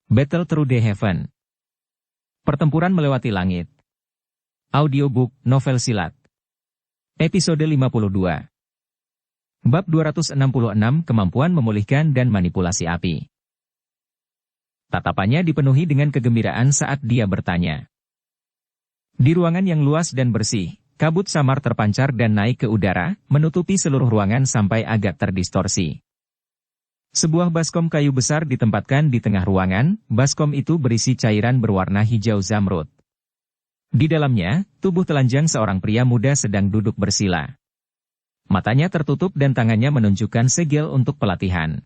Battle Through the Heaven. Pertempuran melewati langit. Audiobook, novel silat. Episode 52. Bab 266, Kemampuan Memulihkan dan Manipulasi Api. Tatapannya dipenuhi dengan kegembiraan saat dia bertanya. Di ruangan yang luas dan bersih, kabut samar terpancar dan naik ke udara, menutupi seluruh ruangan sampai agak terdistorsi. Sebuah baskom kayu besar ditempatkan di tengah ruangan, baskom itu berisi cairan berwarna hijau zamrud. Di dalamnya, tubuh telanjang seorang pria muda sedang duduk bersila. Matanya tertutup dan tangannya menunjukkan segel untuk pelatihan.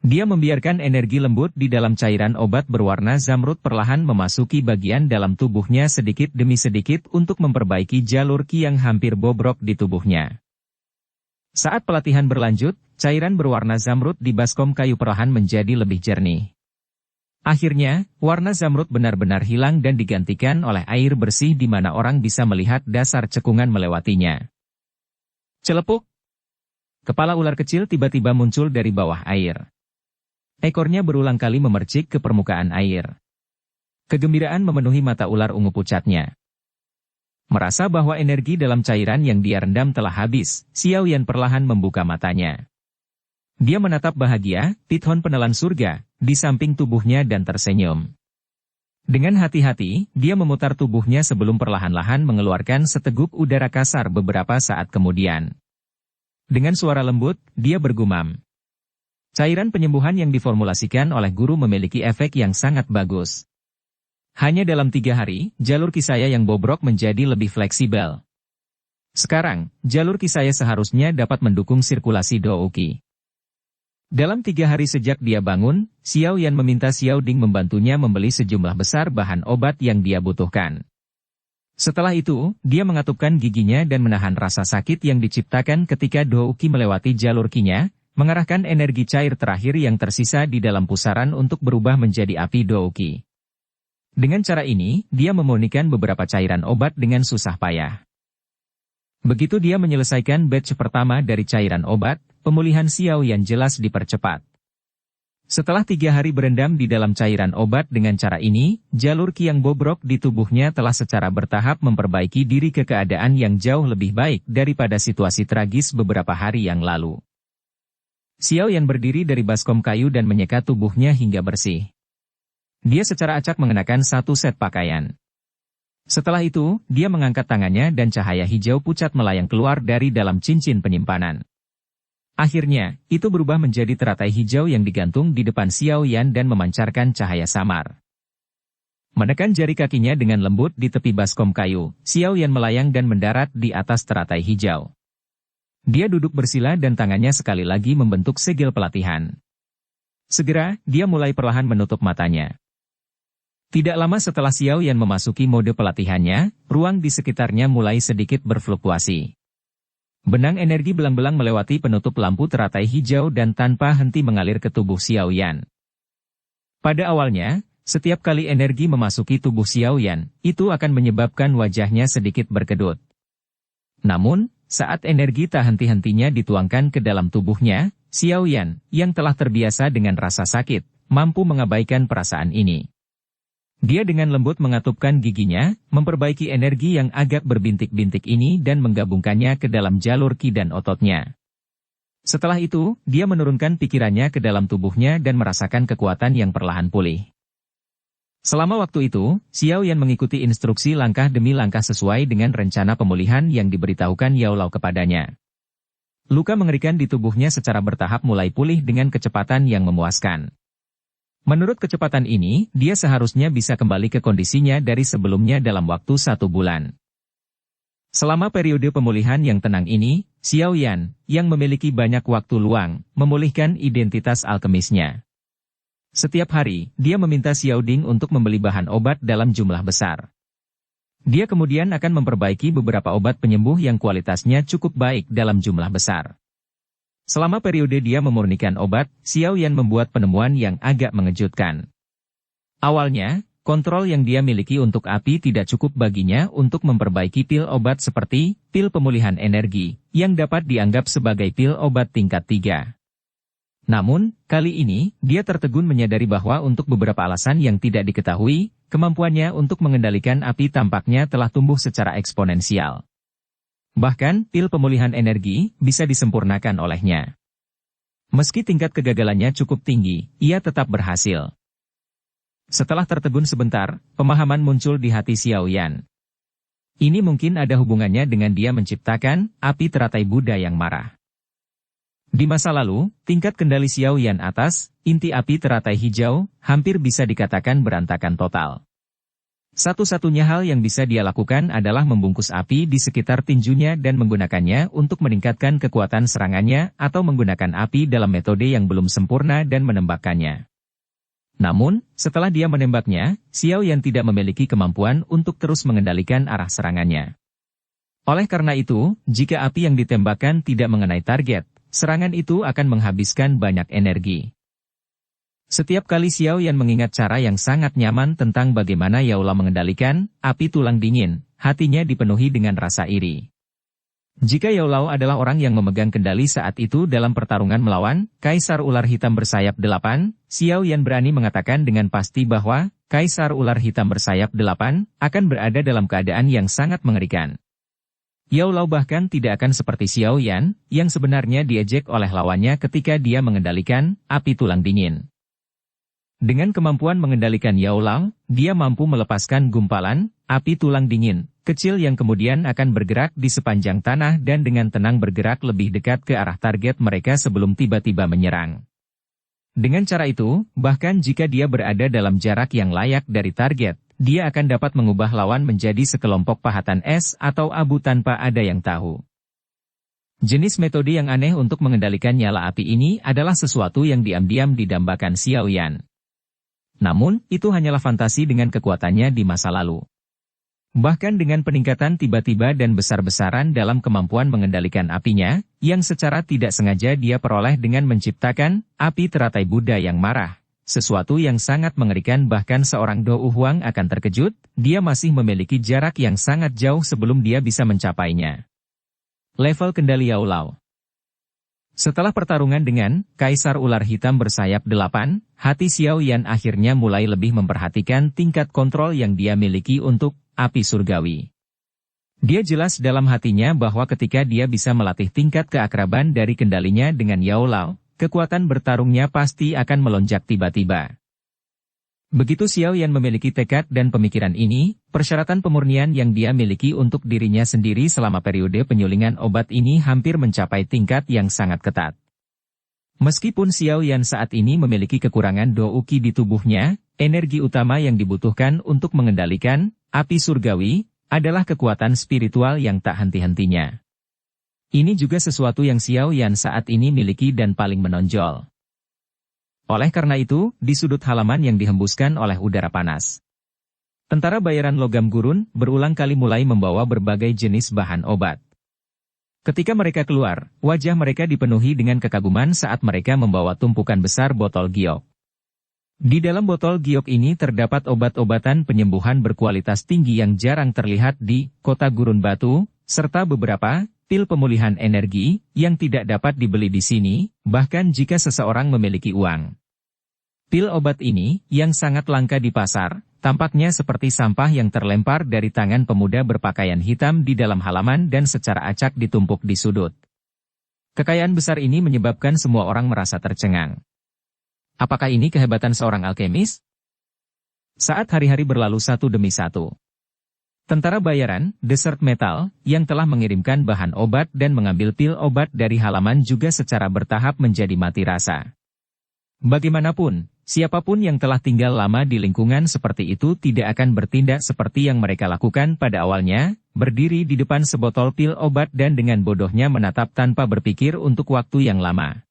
Dia membiarkan energi lembut di dalam cairan obat berwarna zamrud perlahan memasuki bagian dalam tubuhnya sedikit demi sedikit untuk memperbaiki jalur ki yang hampir bobrok di tubuhnya. Saat pelatihan berlanjut, cairan berwarna zamrud di baskom kayu perlahan menjadi lebih jernih. Akhirnya, warna zamrud benar-benar hilang dan digantikan oleh air bersih di mana orang bisa melihat dasar cekungan melewatinya. Celepuk! Kepala ular kecil tiba-tiba muncul dari bawah air. Ekornya berulang kali memercik ke permukaan air. Kegembiraan memenuhi mata ular ungu pucatnya. Merasa bahwa energi dalam cairan yang dia rendam telah habis, Xiao Yan perlahan membuka matanya. Dia menatap bahagia, Tithon penelan surga, di samping tubuhnya dan tersenyum. Dengan hati-hati, dia memutar tubuhnya sebelum perlahan-lahan mengeluarkan seteguk udara kasar beberapa saat kemudian. Dengan suara lembut, dia bergumam. Cairan penyembuhan yang diformulasikan oleh guru memiliki efek yang sangat bagus. Hanya dalam 3 hari, jalur ki saya yang bobrok menjadi lebih fleksibel. Sekarang, jalur ki saya seharusnya dapat mendukung sirkulasi Douqi. Dalam 3 hari sejak dia bangun, Xiao Yan meminta Xiao Ding membantunya membeli sejumlah besar bahan obat yang dia butuhkan. Setelah itu, dia mengatupkan giginya dan menahan rasa sakit yang diciptakan ketika Douqi melewati jalur kinya, mengarahkan energi cair terakhir yang tersisa di dalam pusaran untuk berubah menjadi api Douqi. Dengan cara ini, dia memurnikan beberapa cairan obat dengan susah payah. Begitu dia menyelesaikan batch pertama dari cairan obat, pemulihan Xiao Yan jelas dipercepat. Setelah 3 hari berendam di dalam cairan obat dengan cara ini, jalur ki yang bobrok di tubuhnya telah secara bertahap memperbaiki diri ke keadaan yang jauh lebih baik daripada situasi tragis beberapa hari yang lalu. Xiao Yan berdiri dari baskom kayu dan menyeka tubuhnya hingga bersih. Dia secara acak mengenakan 1 set pakaian. Setelah itu, dia mengangkat tangannya dan cahaya hijau pucat melayang keluar dari dalam cincin penyimpanan. Akhirnya, itu berubah menjadi teratai hijau yang digantung di depan Xiao Yan dan memancarkan cahaya samar. Menekan jari kakinya dengan lembut di tepi baskom kayu, Xiao Yan melayang dan mendarat di atas teratai hijau. Dia duduk bersila dan tangannya sekali lagi membentuk segel pelatihan. Segera, dia mulai perlahan menutup matanya. Tidak lama setelah Xiao Yan memasuki mode pelatihannya, ruang di sekitarnya mulai sedikit berfluktuasi. Benang energi belang-belang melewati penutup lampu teratai hijau dan tanpa henti mengalir ke tubuh Xiao Yan. Pada awalnya, setiap kali energi memasuki tubuh Xiao Yan, itu akan menyebabkan wajahnya sedikit berkedut. Namun, saat energi tak henti-hentinya dituangkan ke dalam tubuhnya, Xiao Yan, yang telah terbiasa dengan rasa sakit, mampu mengabaikan perasaan ini. Dia dengan lembut mengatupkan giginya, memperbaiki energi yang agak berbintik-bintik ini dan menggabungkannya ke dalam jalur ki dan ototnya. Setelah itu, dia menurunkan pikirannya ke dalam tubuhnya dan merasakan kekuatan yang perlahan pulih. Selama waktu itu, Xiao Yan mengikuti instruksi langkah demi langkah sesuai dengan rencana pemulihan yang diberitahukan Yao Lao kepadanya. Luka mengerikan di tubuhnya secara bertahap mulai pulih dengan kecepatan yang memuaskan. Menurut kecepatan ini, dia seharusnya bisa kembali ke kondisinya dari sebelumnya dalam waktu 1 bulan. Selama periode pemulihan yang tenang ini, Xiao Yan, yang memiliki banyak waktu luang, memulihkan identitas alkemisnya. Setiap hari, dia meminta Xiao Ding untuk membeli bahan obat dalam jumlah besar. Dia kemudian akan memperbaiki beberapa obat penyembuh yang kualitasnya cukup baik dalam jumlah besar. Selama periode dia memurnikan obat, Xiao Yan membuat penemuan yang agak mengejutkan. Awalnya, kontrol yang dia miliki untuk api tidak cukup baginya untuk memperbaiki pil obat seperti pil pemulihan energi, yang dapat dianggap sebagai pil obat tingkat 3. Namun, kali ini, dia tertegun menyadari bahwa untuk beberapa alasan yang tidak diketahui, kemampuannya untuk mengendalikan api tampaknya telah tumbuh secara eksponensial. Bahkan, pil pemulihan energi bisa disempurnakan olehnya. Meski tingkat kegagalannya cukup tinggi, ia tetap berhasil. Setelah tertegun sebentar, pemahaman muncul di hati Xiao Yan. Ini mungkin ada hubungannya dengan dia menciptakan api teratai Buddha yang marah. Di masa lalu, tingkat kendali Xiao Yan atas, inti api teratai hijau, hampir bisa dikatakan berantakan total. Satu-satunya hal yang bisa dia lakukan adalah membungkus api di sekitar tinjunya dan menggunakannya untuk meningkatkan kekuatan serangannya atau menggunakan api dalam metode yang belum sempurna dan menembakkannya. Namun, setelah dia menembaknya, Xiao Yan tidak memiliki kemampuan untuk terus mengendalikan arah serangannya. Oleh karena itu, jika api yang ditembakkan tidak mengenai target, serangan itu akan menghabiskan banyak energi. Setiap kali Xiao Yan mengingat cara yang sangat nyaman tentang bagaimana Yao Lao mengendalikan api tulang dingin, hatinya dipenuhi dengan rasa iri. Jika Yao Lao adalah orang yang memegang kendali saat itu dalam pertarungan melawan Kaisar Ular Hitam Bersayap 8, Xiao Yan berani mengatakan dengan pasti bahwa Kaisar Ular Hitam Bersayap 8 akan berada dalam keadaan yang sangat mengerikan. Yao Lao bahkan tidak akan seperti Xiao Yan, yang sebenarnya diejek oleh lawannya ketika dia mengendalikan api tulang dingin. Dengan kemampuan mengendalikan Yao Lao, dia mampu melepaskan gumpalan api tulang dingin kecil yang kemudian akan bergerak di sepanjang tanah dan dengan tenang bergerak lebih dekat ke arah target mereka sebelum tiba-tiba menyerang. Dengan cara itu, bahkan jika dia berada dalam jarak yang layak dari target, dia akan dapat mengubah lawan menjadi sekelompok pahatan es atau abu tanpa ada yang tahu. Jenis metode yang aneh untuk mengendalikan nyala api ini adalah sesuatu yang diam-diam didambakan Xiao Yan. Namun, itu hanyalah fantasi dengan kekuatannya di masa lalu. Bahkan dengan peningkatan tiba-tiba dan besar-besaran dalam kemampuan mengendalikan apinya, yang secara tidak sengaja dia peroleh dengan menciptakan api teratai Buddha yang marah, sesuatu yang sangat mengerikan bahkan seorang Dou Huang akan terkejut, dia masih memiliki jarak yang sangat jauh sebelum dia bisa mencapainya. Level kendali Yao Lao. Setelah pertarungan dengan Kaisar Ular Hitam Bersayap 8, hati Xiao Yan akhirnya mulai lebih memperhatikan tingkat kontrol yang dia miliki untuk api surgawi. Dia jelas dalam hatinya bahwa ketika dia bisa melatih tingkat keakraban dari kendalinya dengan Yao Lao, kekuatan bertarungnya pasti akan melonjak tiba-tiba. Begitu Xiao Yan memiliki tekad dan pemikiran ini, persyaratan pemurnian yang dia miliki untuk dirinya sendiri selama periode penyulingan obat ini hampir mencapai tingkat yang sangat ketat. Meskipun Xiao Yan saat ini memiliki kekurangan douki di tubuhnya, energi utama yang dibutuhkan untuk mengendalikan api surgawi adalah kekuatan spiritual yang tak henti-hentinya. Ini juga sesuatu yang Xiao Yan saat ini miliki dan paling menonjol. Oleh karena itu, di sudut halaman yang dihembuskan oleh udara panas, tentara bayaran logam gurun berulang kali mulai membawa berbagai jenis bahan obat. Ketika mereka keluar, wajah mereka dipenuhi dengan kekaguman saat mereka membawa tumpukan besar botol giok. Di dalam botol giok ini terdapat obat-obatan penyembuhan berkualitas tinggi yang jarang terlihat di kota gurun batu, serta beberapa pil pemulihan energi yang tidak dapat dibeli di sini, bahkan jika seseorang memiliki uang. Pil obat ini, yang sangat langka di pasar, tampaknya seperti sampah yang terlempar dari tangan pemuda berpakaian hitam di dalam halaman dan secara acak ditumpuk di sudut. Kekayaan besar ini menyebabkan semua orang merasa tercengang. Apakah ini kehebatan seorang alkemis? Saat hari-hari berlalu satu demi satu, tentara bayaran, Desert Metal, yang telah mengirimkan bahan obat dan mengambil pil obat dari halaman juga secara bertahap menjadi mati rasa. Bagaimanapun, siapapun yang telah tinggal lama di lingkungan seperti itu tidak akan bertindak seperti yang mereka lakukan pada awalnya, berdiri di depan sebotol pil obat dan dengan bodohnya menatap tanpa berpikir untuk waktu yang lama.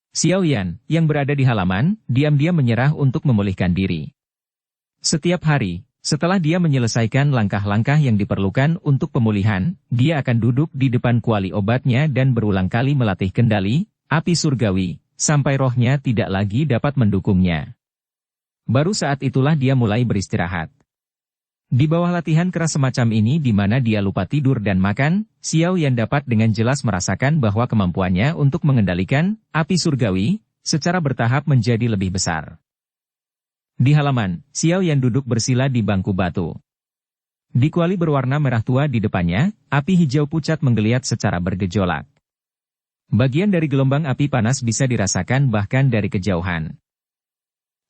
Xiao Yan, yang berada di halaman, diam-diam menyerah untuk memulihkan diri. Setiap hari, setelah dia menyelesaikan langkah-langkah yang diperlukan untuk pemulihan, dia akan duduk di depan kuali obatnya dan berulang kali melatih kendali api surgawi, sampai rohnya tidak lagi dapat mendukungnya. Baru saat itulah dia mulai beristirahat. Di bawah latihan keras semacam ini di mana dia lupa tidur dan makan, Xiao Yan dapat dengan jelas merasakan bahwa kemampuannya untuk mengendalikan api surgawi secara bertahap menjadi lebih besar. Di halaman, Xiao Yan duduk bersila di bangku batu. Di kuali berwarna merah tua di depannya, api hijau pucat menggeliat secara bergejolak. Bagian dari gelombang api panas bisa dirasakan bahkan dari kejauhan.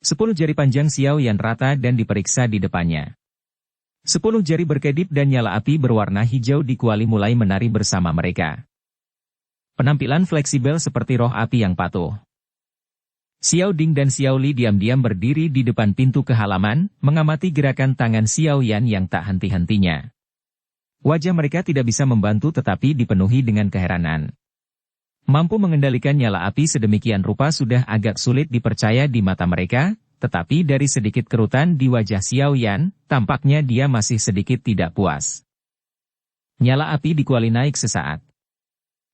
10 jari panjang Xiao Yan rata dan diperiksa di depannya. 10 jari berkedip dan nyala api berwarna hijau di kuali mulai menari bersama mereka. Penampilan fleksibel seperti roh api yang patuh. Xiao Ding dan Xiao Li diam-diam berdiri di depan pintu ke halaman, mengamati gerakan tangan Xiao Yan yang tak henti-hentinya. Wajah mereka tidak bisa membantu tetapi dipenuhi dengan keheranan. Mampu mengendalikan nyala api sedemikian rupa sudah agak sulit dipercaya di mata mereka, tetapi dari sedikit kerutan di wajah Xiao Yan, tampaknya dia masih sedikit tidak puas. Nyala api di kuali naik sesaat.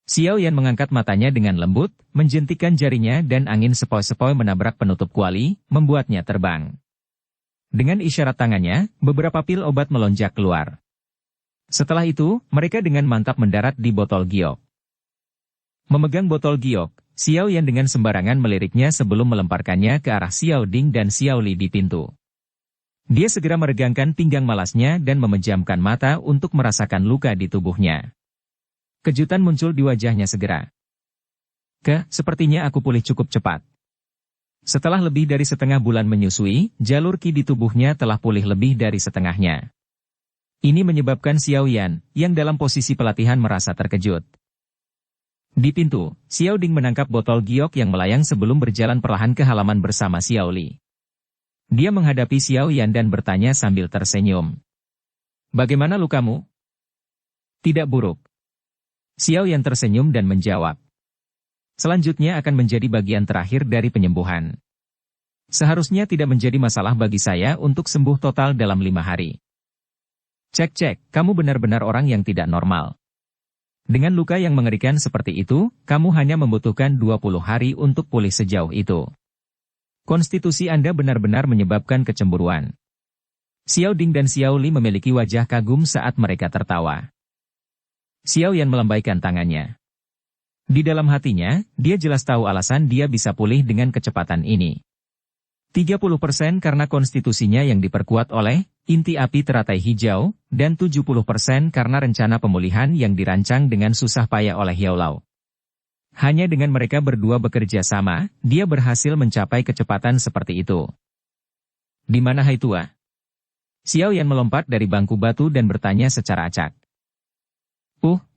Xiao Yan mengangkat matanya dengan lembut, menjentikan jarinya dan angin sepoi-sepoi menabrak penutup kuali, membuatnya terbang. Dengan isyarat tangannya, beberapa pil obat melonjak keluar. Setelah itu, mereka dengan mantap mendarat di botol giok. Memegang botol giok, Xiao Yan dengan sembarangan meliriknya sebelum melemparkannya ke arah Xiao Ding dan Xiao Li di pintu. Dia segera meregangkan pinggang malasnya dan memejamkan mata untuk merasakan luka di tubuhnya. Kejutan muncul di wajahnya segera. Sepertinya aku pulih cukup cepat. Setelah lebih dari setengah bulan menyusui, jalur qi di tubuhnya telah pulih lebih dari setengahnya. Ini menyebabkan Xiao Yan, yang dalam posisi pelatihan merasa terkejut. Di pintu, Xiao Ding menangkap botol giok yang melayang sebelum berjalan perlahan ke halaman bersama Xiao Li. Dia menghadapi Xiao Yan dan bertanya sambil tersenyum. Bagaimana lukamu? Tidak buruk. Xiao Yan tersenyum dan menjawab. Selanjutnya akan menjadi bagian terakhir dari penyembuhan. Seharusnya tidak menjadi masalah bagi saya untuk sembuh total dalam 5 hari. Cek, kamu benar-benar orang yang tidak normal. Dengan luka yang mengerikan seperti itu, kamu hanya membutuhkan 20 hari untuk pulih sejauh itu. Konstitusi Anda benar-benar menyebabkan kecemburuan. Xiao Ding dan Xiao Li memiliki wajah kagum saat mereka tertawa. Xiao Yan melambaikan tangannya. Di dalam hatinya, dia jelas tahu alasan dia bisa pulih dengan kecepatan ini. 30% karena konstitusinya yang diperkuat oleh inti api teratai hijau, dan 70% karena rencana pemulihan yang dirancang dengan susah payah oleh Yao Lao. Hanya dengan mereka berdua bekerja sama, dia berhasil mencapai kecepatan seperti itu. Di mana Hai Tua? Xiao Yan melompat dari bangku batu dan bertanya secara acak.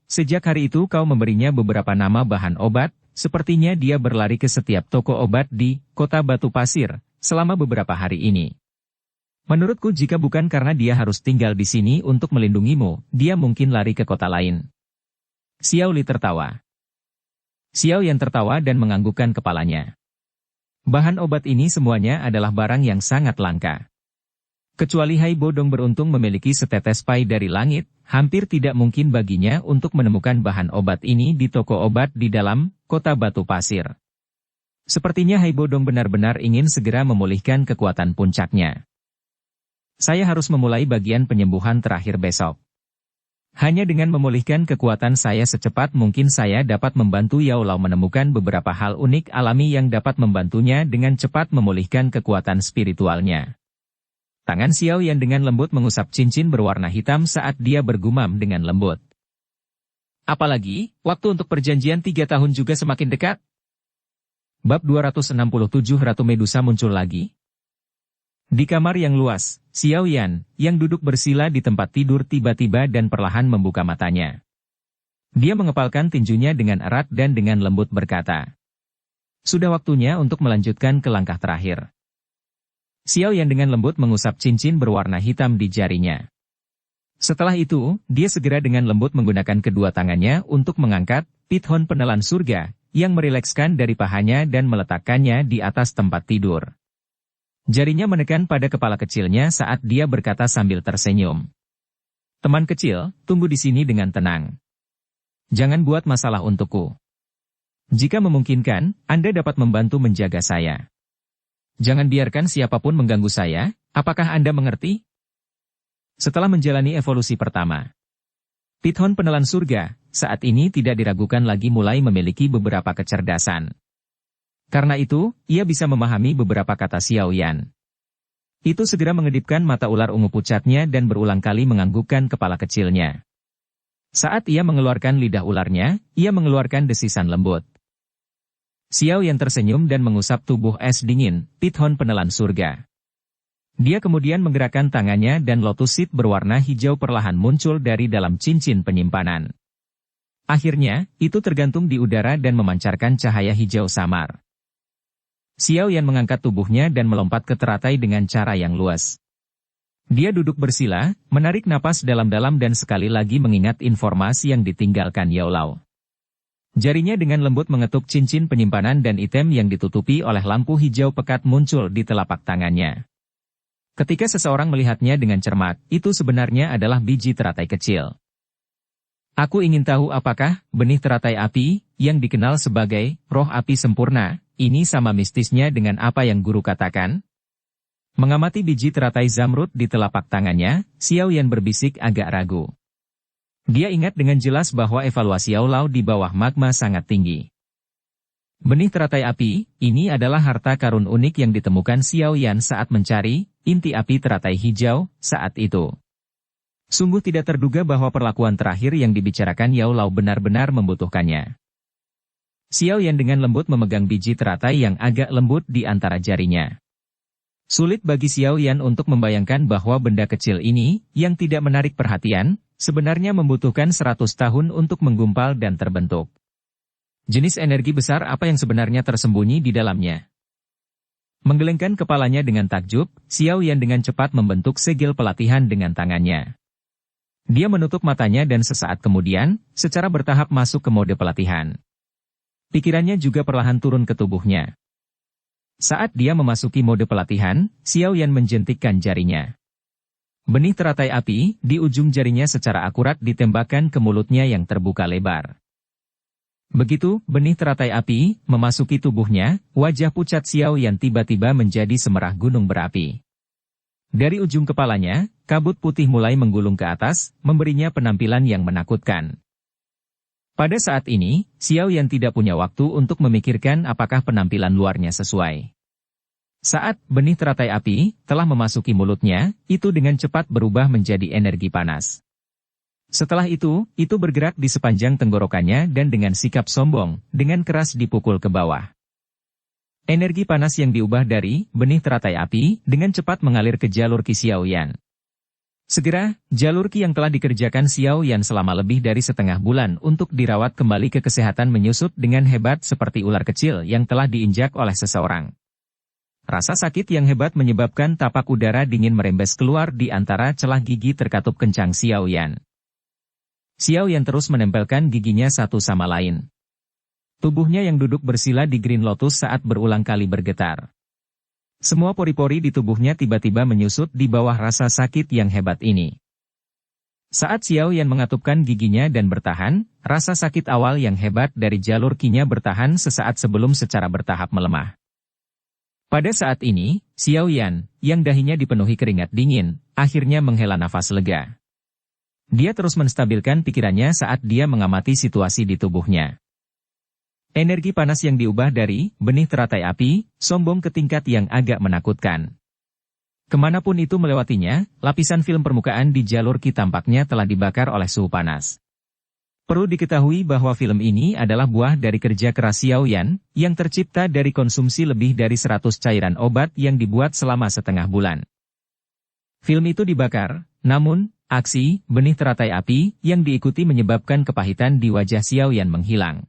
Sejak hari itu kau memberinya beberapa nama bahan obat, sepertinya dia berlari ke setiap toko obat di kota Batu Pasir, selama beberapa hari ini. Menurutku jika bukan karena dia harus tinggal di sini untuk melindungimu, dia mungkin lari ke kota lain. Xiao Li tertawa. Xiao Yan tertawa dan menganggukkan kepalanya. Bahan obat ini semuanya adalah barang yang sangat langka. Kecuali Hai Bodong beruntung memiliki setetes pai dari langit, hampir tidak mungkin baginya untuk menemukan bahan obat ini di toko obat di dalam kota Batu Pasir. Sepertinya Hai Bodong benar-benar ingin segera memulihkan kekuatan puncaknya. Saya harus memulai bagian penyembuhan terakhir besok. Hanya dengan memulihkan kekuatan saya secepat mungkin saya dapat membantu Yao Lao menemukan beberapa hal unik alami yang dapat membantunya dengan cepat memulihkan kekuatan spiritualnya. Tangan Xiao Yan dengan lembut mengusap cincin berwarna hitam saat dia bergumam dengan lembut. Apalagi, waktu untuk perjanjian 3 tahun juga semakin dekat. Bab 267 Ratu Medusa muncul lagi. Di kamar yang luas, Xiao Yan, yang duduk bersila di tempat tidur tiba-tiba dan perlahan membuka matanya. Dia mengepalkan tinjunya dengan erat dan dengan lembut berkata. Sudah waktunya untuk melanjutkan ke langkah terakhir. Xiao Yan dengan lembut mengusap cincin berwarna hitam di jarinya. Setelah itu, dia segera dengan lembut menggunakan kedua tangannya untuk mengangkat pithon penelan surga, yang merilekskan dari pahanya dan meletakkannya di atas tempat tidur. Jarinya menekan pada kepala kecilnya saat dia berkata sambil tersenyum. Teman kecil, tunggu di sini dengan tenang. Jangan buat masalah untukku. Jika memungkinkan, Anda dapat membantu menjaga saya. Jangan biarkan siapapun mengganggu saya, apakah Anda mengerti? Setelah menjalani evolusi pertama, Pithon penelan surga, saat ini tidak diragukan lagi mulai memiliki beberapa kecerdasan. Karena itu, ia bisa memahami beberapa kata Xiao Yan. Itu segera mengedipkan mata ular ungu pucatnya dan berulang kali menganggukkan kepala kecilnya. Saat ia mengeluarkan lidah ularnya, ia mengeluarkan desisan lembut. Xiao Yan tersenyum dan mengusap tubuh es dingin, Pithon penelan surga. Dia kemudian menggerakkan tangannya dan lotus seed berwarna hijau perlahan muncul dari dalam cincin penyimpanan. Akhirnya, itu tergantung di udara dan memancarkan cahaya hijau samar. Xiao Yan mengangkat tubuhnya dan melompat ke teratai dengan cara yang luas. Dia duduk bersila, menarik napas dalam-dalam dan sekali lagi mengingat informasi yang ditinggalkan Yao Lao. Jarinya dengan lembut mengetuk cincin penyimpanan dan item yang ditutupi oleh lampu hijau pekat muncul di telapak tangannya. Ketika seseorang melihatnya dengan cermat, itu sebenarnya adalah biji teratai kecil. Aku ingin tahu apakah benih teratai api, yang dikenal sebagai roh api sempurna, ini sama mistisnya dengan apa yang guru katakan? Mengamati biji teratai zamrud di telapak tangannya, Xiao Yan berbisik agak ragu. Dia ingat dengan jelas bahwa evaluasi Yao Lao di bawah magma sangat tinggi. Benih teratai api, ini adalah harta karun unik yang ditemukan Xiao Yan saat mencari inti api teratai hijau saat itu. Sungguh tidak terduga bahwa perlakuan terakhir yang dibicarakan Yao Lao benar-benar membutuhkannya. Xiao Yan dengan lembut memegang biji teratai yang agak lembut di antara jarinya. Sulit bagi Xiao Yan untuk membayangkan bahwa benda kecil ini, yang tidak menarik perhatian, sebenarnya membutuhkan 100 tahun untuk menggumpal dan terbentuk. Jenis energi besar apa yang sebenarnya tersembunyi di dalamnya? Menggelengkan kepalanya dengan takjub, Xiao Yan dengan cepat membentuk segel pelatihan dengan tangannya. Dia menutup matanya dan sesaat kemudian, secara bertahap masuk ke mode pelatihan. Pikirannya juga perlahan turun ke tubuhnya. Saat dia memasuki mode pelatihan, Xiao Yan menjentikkan jarinya. Benih teratai api, di ujung jarinya secara akurat ditembakkan ke mulutnya yang terbuka lebar. Begitu, benih teratai api, memasuki tubuhnya, wajah pucat Xiao Yan tiba-tiba menjadi semerah gunung berapi. Dari ujung kepalanya, kabut putih mulai menggulung ke atas, memberinya penampilan yang menakutkan. Pada saat ini, Xiao Yan tidak punya waktu untuk memikirkan apakah penampilan luarnya sesuai. Saat benih teratai api telah memasuki mulutnya, itu dengan cepat berubah menjadi energi panas. Setelah itu bergerak di sepanjang tenggorokannya dan dengan sikap sombong, dengan keras dipukul ke bawah. Energi panas yang diubah dari benih teratai api dengan cepat mengalir ke jalur Qi Xiao Yan. Segera, jalur Qi yang telah dikerjakan Xiao Yan selama lebih dari setengah bulan untuk dirawat kembali ke kesehatan menyusut dengan hebat seperti ular kecil yang telah diinjak oleh seseorang. Rasa sakit yang hebat menyebabkan tapak udara dingin merembes keluar di antara celah gigi terkatup kencang Xiao Yan. Xiao Yan terus menempelkan giginya satu sama lain. Tubuhnya yang duduk bersila di Green Lotus saat berulang kali bergetar. Semua pori-pori di tubuhnya tiba-tiba menyusut di bawah rasa sakit yang hebat ini. Saat Xiao Yan mengatupkan giginya dan bertahan, rasa sakit awal yang hebat dari jalur Qi-nya bertahan sesaat sebelum secara bertahap melemah. Pada saat ini, Xiao Yan, yang dahinya dipenuhi keringat dingin, akhirnya menghela nafas lega. Dia terus menstabilkan pikirannya saat dia mengamati situasi di tubuhnya. Energi panas yang diubah dari benih teratai api, sombong ke tingkat yang agak menakutkan. Kemanapun itu melewatinya, lapisan film permukaan di jalur Qi tampaknya telah dibakar oleh suhu panas. Perlu diketahui bahwa film ini adalah buah dari kerja keras Xiao Yan, yang tercipta dari konsumsi lebih dari 100 cairan obat yang dibuat selama setengah bulan. Film itu dibakar, namun, aksi benih teratai api yang diikuti menyebabkan kepahitan di wajah Xiao Yan menghilang.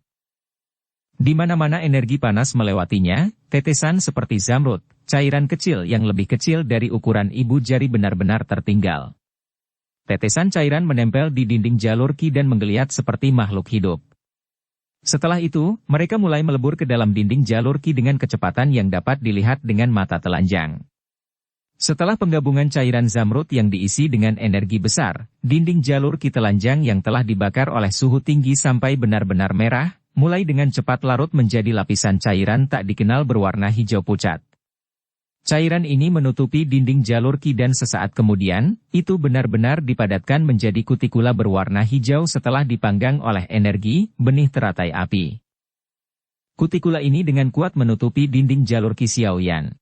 Di mana-mana energi panas melewatinya, tetesan seperti zamrud, cairan kecil yang lebih kecil dari ukuran ibu jari benar-benar tertinggal. Tetesan cairan menempel di dinding jalur Qi dan menggeliat seperti makhluk hidup. Setelah itu, mereka mulai melebur ke dalam dinding jalur Qi dengan kecepatan yang dapat dilihat dengan mata telanjang. Setelah penggabungan cairan zamrud yang diisi dengan energi besar, dinding jalur Qi telanjang yang telah dibakar oleh suhu tinggi sampai benar-benar merah, mulai dengan cepat larut menjadi lapisan cairan tak dikenal berwarna hijau pucat. Cairan ini menutupi dinding jalur Qi dan sesaat kemudian, itu benar-benar dipadatkan menjadi kutikula berwarna hijau setelah dipanggang oleh energi benih teratai api. Kutikula ini dengan kuat menutupi dinding jalur Qi Xiaoyan.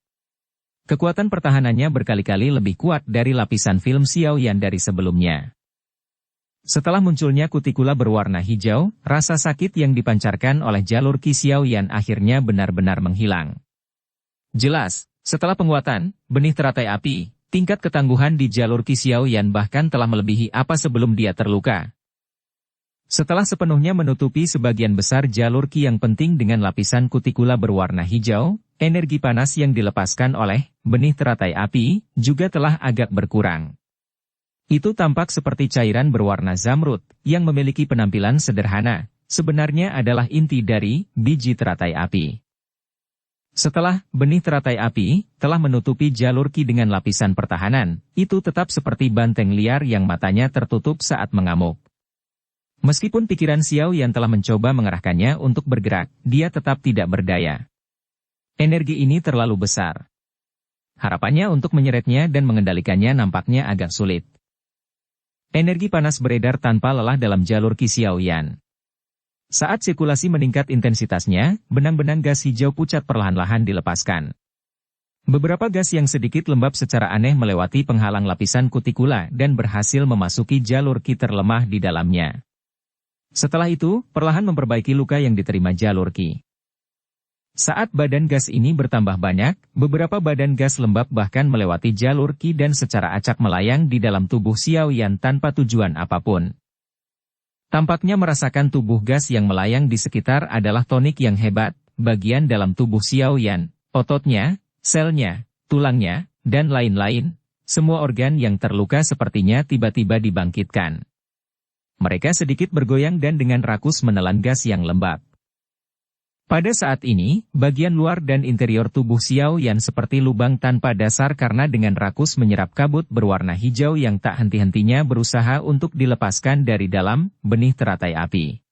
Kekuatan pertahanannya berkali-kali lebih kuat dari lapisan film Xiaoyan dari sebelumnya. Setelah munculnya kutikula berwarna hijau, rasa sakit yang dipancarkan oleh jalur Qi Xiaoyan akhirnya benar-benar menghilang. Jelas, setelah penguatan benih teratai api, tingkat ketangguhan di jalur Qi Xiaoyan bahkan telah melebihi apa sebelum dia terluka. Setelah sepenuhnya menutupi sebagian besar jalur Qi yang penting dengan lapisan kutikula berwarna hijau, energi panas yang dilepaskan oleh benih teratai api juga telah agak berkurang. Itu tampak seperti cairan berwarna zamrud yang memiliki penampilan sederhana, sebenarnya adalah inti dari biji teratai api. Setelah benih teratai api telah menutupi jalur Qi dengan lapisan pertahanan, itu tetap seperti banteng liar yang matanya tertutup saat mengamuk. Meskipun pikiran Xiaoyan telah mencoba mengarahkannya untuk bergerak, dia tetap tidak berdaya. Energi ini terlalu besar. Harapannya untuk menyeretnya dan mengendalikannya nampaknya agak sulit. Energi panas beredar tanpa lelah dalam jalur Qi Xiaoyan. Saat sirkulasi meningkat intensitasnya, benang-benang gas hijau pucat perlahan-lahan dilepaskan. Beberapa gas yang sedikit lembab secara aneh melewati penghalang lapisan kutikula dan berhasil memasuki jalur Qi terlemah di dalamnya. Setelah itu, perlahan memperbaiki luka yang diterima jalur Qi. Saat badan gas ini bertambah banyak, beberapa badan gas lembab bahkan melewati jalur Qi dan secara acak melayang di dalam tubuh Xiaoyan tanpa tujuan apapun. Tampaknya merasakan tubuh gas yang melayang di sekitar adalah tonik yang hebat, bagian dalam tubuh Xiaoyan, ototnya, selnya, tulangnya, dan lain-lain, semua organ yang terluka sepertinya tiba-tiba dibangkitkan. Mereka sedikit bergoyang dan dengan rakus menelan gas yang lembab. Pada saat ini, bagian luar dan interior tubuh Xiaoyan seperti lubang tanpa dasar karena dengan rakus menyerap kabut berwarna hijau yang tak henti-hentinya berusaha untuk dilepaskan dari dalam benih teratai api.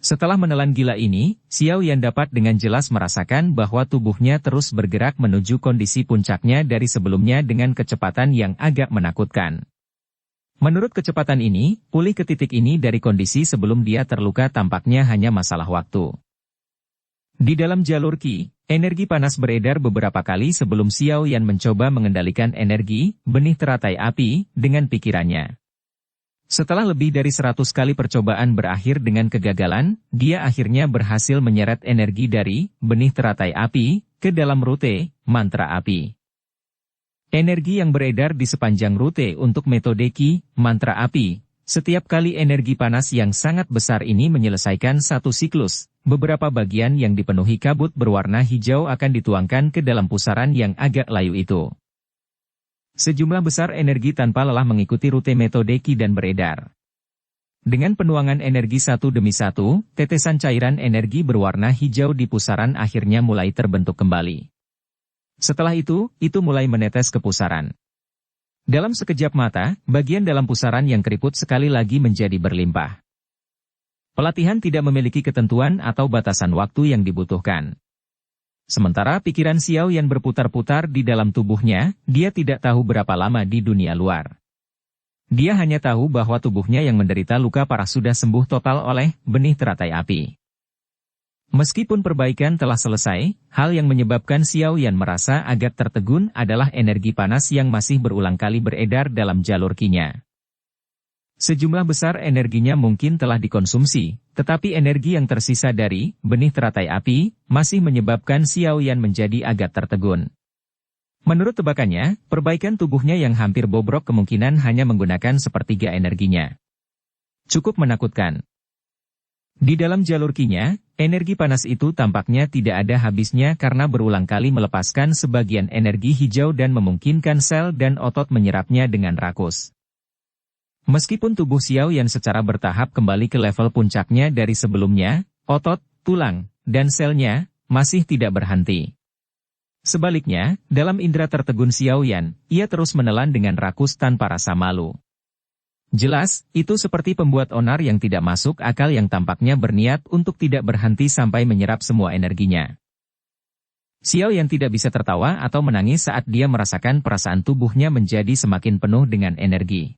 Setelah menelan gila ini, Xiaoyan dapat dengan jelas merasakan bahwa tubuhnya terus bergerak menuju kondisi puncaknya dari sebelumnya dengan kecepatan yang agak menakutkan. Menurut kecepatan ini, pulih ke titik ini dari kondisi sebelum dia terluka tampaknya hanya masalah waktu. Di dalam jalur Qi, energi panas beredar beberapa kali sebelum Xiaoyan mencoba mengendalikan energi benih teratai api dengan pikirannya. Setelah lebih dari 100 kali percobaan berakhir dengan kegagalan, dia akhirnya berhasil menyeret energi dari benih teratai api ke dalam rute mantra api. Energi yang beredar di sepanjang rute untuk metode Qi mantra api. Setiap kali energi panas yang sangat besar ini menyelesaikan satu siklus, beberapa bagian yang dipenuhi kabut berwarna hijau akan dituangkan ke dalam pusaran yang agak layu itu. Sejumlah besar energi tanpa lelah mengikuti rute metode Qi dan beredar. Dengan penuangan energi satu demi satu, tetesan cairan energi berwarna hijau di pusaran akhirnya mulai terbentuk kembali. Setelah itu mulai menetes ke pusaran. Dalam sekejap mata, bagian dalam pusaran yang keriput sekali lagi menjadi berlimpah. Pelatihan tidak memiliki ketentuan atau batasan waktu yang dibutuhkan. Sementara pikiran Xiaoyan berputar-putar di dalam tubuhnya, dia tidak tahu berapa lama di dunia luar. Dia hanya tahu bahwa tubuhnya yang menderita luka parah sudah sembuh total oleh benih teratai api. Meskipun perbaikan telah selesai, hal yang menyebabkan Xiaoyan merasa agak tertegun adalah energi panas yang masih berulang kali beredar dalam jalur Qi-nya. Sejumlah besar energinya mungkin telah dikonsumsi, tetapi energi yang tersisa dari benih teratai api masih menyebabkan Xiaoyan menjadi agak tertegun. Menurut tebakannya, perbaikan tubuhnya yang hampir bobrok kemungkinan hanya menggunakan sepertiga energinya. Cukup menakutkan. Di dalam jalur Qi-nya, energi panas itu tampaknya tidak ada habisnya karena berulang kali melepaskan sebagian energi hijau dan memungkinkan sel dan otot menyerapnya dengan rakus. Meskipun tubuh Xiaoyan secara bertahap kembali ke level puncaknya dari sebelumnya, otot, tulang, dan selnya masih tidak berhenti. Sebaliknya, dalam indera tertegun Xiaoyan, ia terus menelan dengan rakus tanpa rasa malu. Jelas, itu seperti pembuat onar yang tidak masuk akal yang tampaknya berniat untuk tidak berhenti sampai menyerap semua energinya. Xiao Yan tidak bisa tertawa atau menangis saat dia merasakan perasaan tubuhnya menjadi semakin penuh dengan energi.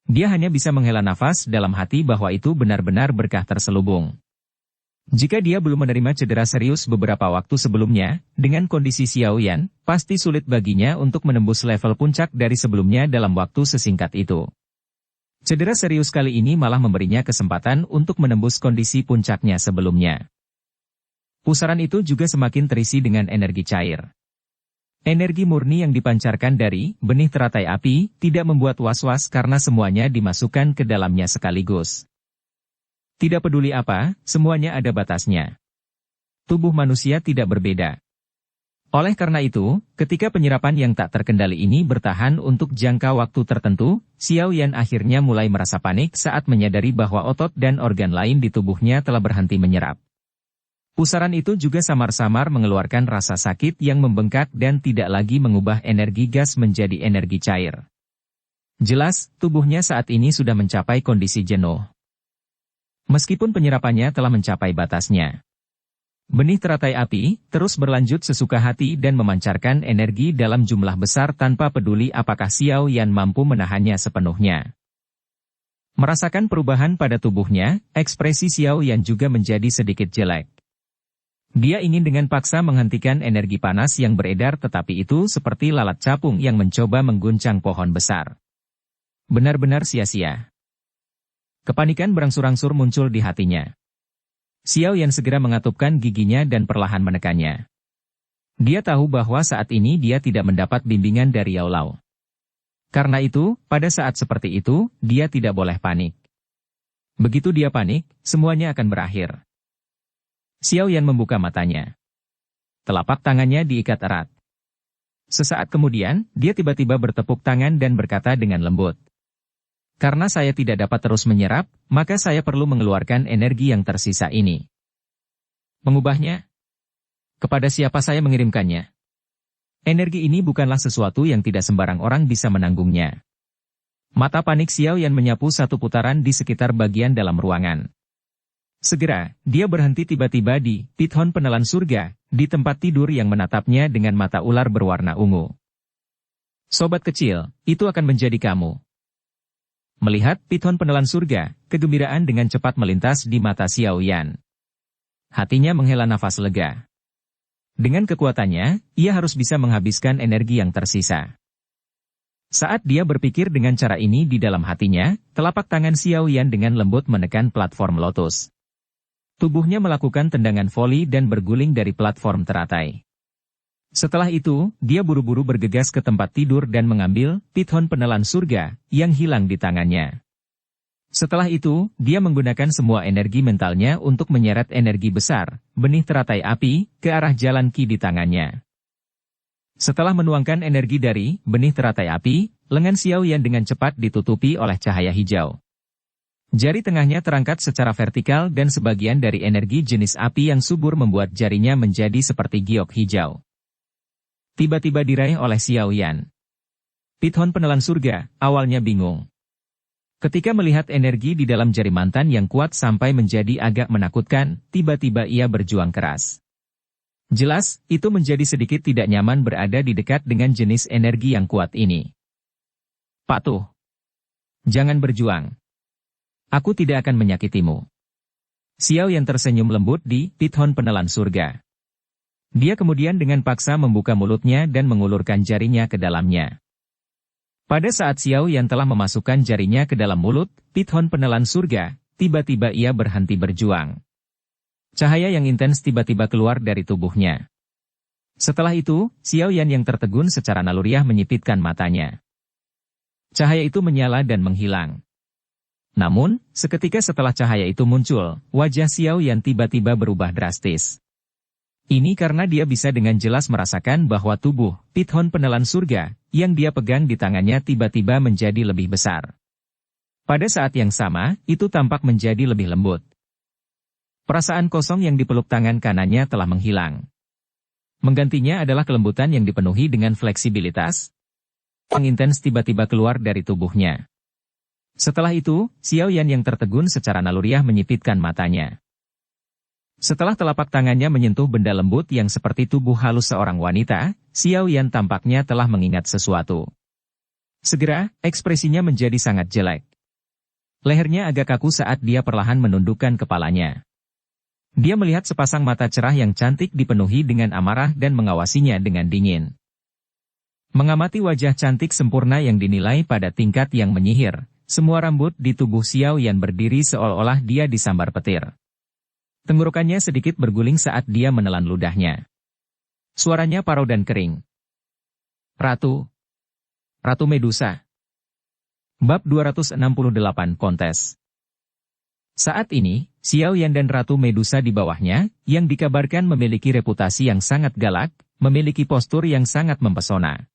Dia hanya bisa menghela nafas dalam hati bahwa itu benar-benar berkah terselubung. Jika dia belum menerima cedera serius beberapa waktu sebelumnya, dengan kondisi Xiao Yan, pasti sulit baginya untuk menembus level puncak dari sebelumnya dalam waktu sesingkat itu. Cedera serius kali ini malah memberinya kesempatan untuk menembus kondisi puncaknya sebelumnya. Pusaran itu juga semakin terisi dengan energi cair. Energi murni yang dipancarkan dari benih teratai api tidak membuat was-was karena semuanya dimasukkan ke dalamnya sekaligus. Tidak peduli apa, semuanya ada batasnya. Tubuh manusia tidak berbeda. Oleh karena itu, ketika penyerapan yang tak terkendali ini bertahan untuk jangka waktu tertentu, Xiao Yan akhirnya mulai merasa panik saat menyadari bahwa otot dan organ lain di tubuhnya telah berhenti menyerap. Pusaran itu juga samar-samar mengeluarkan rasa sakit yang membengkak dan tidak lagi mengubah energi gas menjadi energi cair. Jelas, tubuhnya saat ini sudah mencapai kondisi jenuh. Meskipun penyerapannya telah mencapai batasnya. Benih teratai api terus berlanjut sesuka hati dan memancarkan energi dalam jumlah besar tanpa peduli apakah Xiao Yan mampu menahannya sepenuhnya. Merasakan perubahan pada tubuhnya, ekspresi Xiao Yan juga menjadi sedikit jelek. Dia ingin dengan paksa menghentikan energi panas yang beredar tetapi itu seperti lalat capung yang mencoba mengguncang pohon besar. Benar-benar sia-sia. Kepanikan berangsur-angsur muncul di hatinya. Xiao Yan segera mengatupkan giginya dan perlahan menekannya. Dia tahu bahwa saat ini dia tidak mendapat bimbingan dari Yao Lao. Karena itu, pada saat seperti itu, dia tidak boleh panik. Begitu dia panik, semuanya akan berakhir. Xiao Yan membuka matanya. Telapak tangannya diikat erat. Sesaat kemudian, dia tiba-tiba bertepuk tangan dan berkata dengan lembut. Karena saya tidak dapat terus menyerap, maka saya perlu mengeluarkan energi yang tersisa ini. Mengubahnya? Kepada siapa saya mengirimkannya? Energi ini bukanlah sesuatu yang tidak sembarang orang bisa menanggungnya. Mata panik Xiao Yan menyapu satu putaran di sekitar bagian dalam ruangan. Segera, dia berhenti tiba-tiba di pithon penelan surga, di tempat tidur yang menatapnya dengan mata ular berwarna ungu. Sobat kecil, itu akan menjadi kamu. Melihat pithon penelan surga, kegembiraan dengan cepat melintas di mata Xiao Yan. Hatinya menghela nafas lega. Dengan kekuatannya, ia harus bisa menghabiskan energi yang tersisa. Saat dia berpikir dengan cara ini di dalam hatinya, telapak tangan Xiao Yan dengan lembut menekan platform lotus. Tubuhnya melakukan tendangan voli dan berguling dari platform teratai. Setelah itu, dia buru-buru bergegas ke tempat tidur dan mengambil pithon penelan surga yang hilang di tangannya. Setelah itu, dia menggunakan semua energi mentalnya untuk menyeret energi besar, benih teratai api, ke arah jalan Qi di tangannya. Setelah menuangkan energi dari benih teratai api, lengan Xiao Yan dengan cepat ditutupi oleh cahaya hijau. Jari tengahnya terangkat secara vertikal dan sebagian dari energi jenis api yang subur membuat jarinya menjadi seperti giok hijau. Tiba-tiba diraih oleh Xiao Yan. Pithon penelan surga, awalnya bingung. Ketika melihat energi di dalam jari mantan yang kuat sampai menjadi agak menakutkan, tiba-tiba ia berjuang keras. Jelas, itu menjadi sedikit tidak nyaman berada di dekat dengan jenis energi yang kuat ini. Patuh. Jangan berjuang. Aku tidak akan menyakitimu. Xiao Yan tersenyum lembut di pithon penelan surga. Dia kemudian dengan paksa membuka mulutnya dan mengulurkan jarinya ke dalamnya. Pada saat Xiao Yan telah memasukkan jarinya ke dalam mulut, pithon penelan surga, tiba-tiba ia berhenti berjuang. Cahaya yang intens tiba-tiba keluar dari tubuhnya. Setelah itu, Xiao Yan yang tertegun secara naluriah menyipitkan matanya. Cahaya itu menyala dan menghilang. Namun, seketika setelah cahaya itu muncul, wajah Xiao Yan tiba-tiba berubah drastis. Ini karena dia bisa dengan jelas merasakan bahwa tubuh pithon penelan surga yang dia pegang di tangannya tiba-tiba menjadi lebih besar. Pada saat yang sama, itu tampak menjadi lebih lembut. Perasaan kosong yang dipeluk tangan kanannya telah menghilang. Menggantinya adalah kelembutan yang dipenuhi dengan fleksibilitas yang intens tiba-tiba keluar dari tubuhnya. Setelah itu, Xiao Yan yang tertegun secara naluriah menyipitkan matanya. Setelah telapak tangannya menyentuh benda lembut yang seperti tubuh halus seorang wanita, Xiao Yan tampaknya telah mengingat sesuatu. Segera, ekspresinya menjadi sangat jelek. Lehernya agak kaku saat dia perlahan menundukkan kepalanya. Dia melihat sepasang mata cerah yang cantik dipenuhi dengan amarah dan mengawasinya dengan dingin. Mengamati wajah cantik sempurna yang dinilai pada tingkat yang menyihir, semua rambut di tubuh Xiao Yan berdiri seolah-olah dia disambar petir. Tenggorokannya sedikit berguling saat dia menelan ludahnya. Suaranya parau dan kering. Ratu. Ratu Medusa. Bab 268 Kontes. Saat ini, Xiao Yan dan Ratu Medusa di bawahnya, yang dikabarkan memiliki reputasi yang sangat galak, memiliki postur yang sangat mempesona.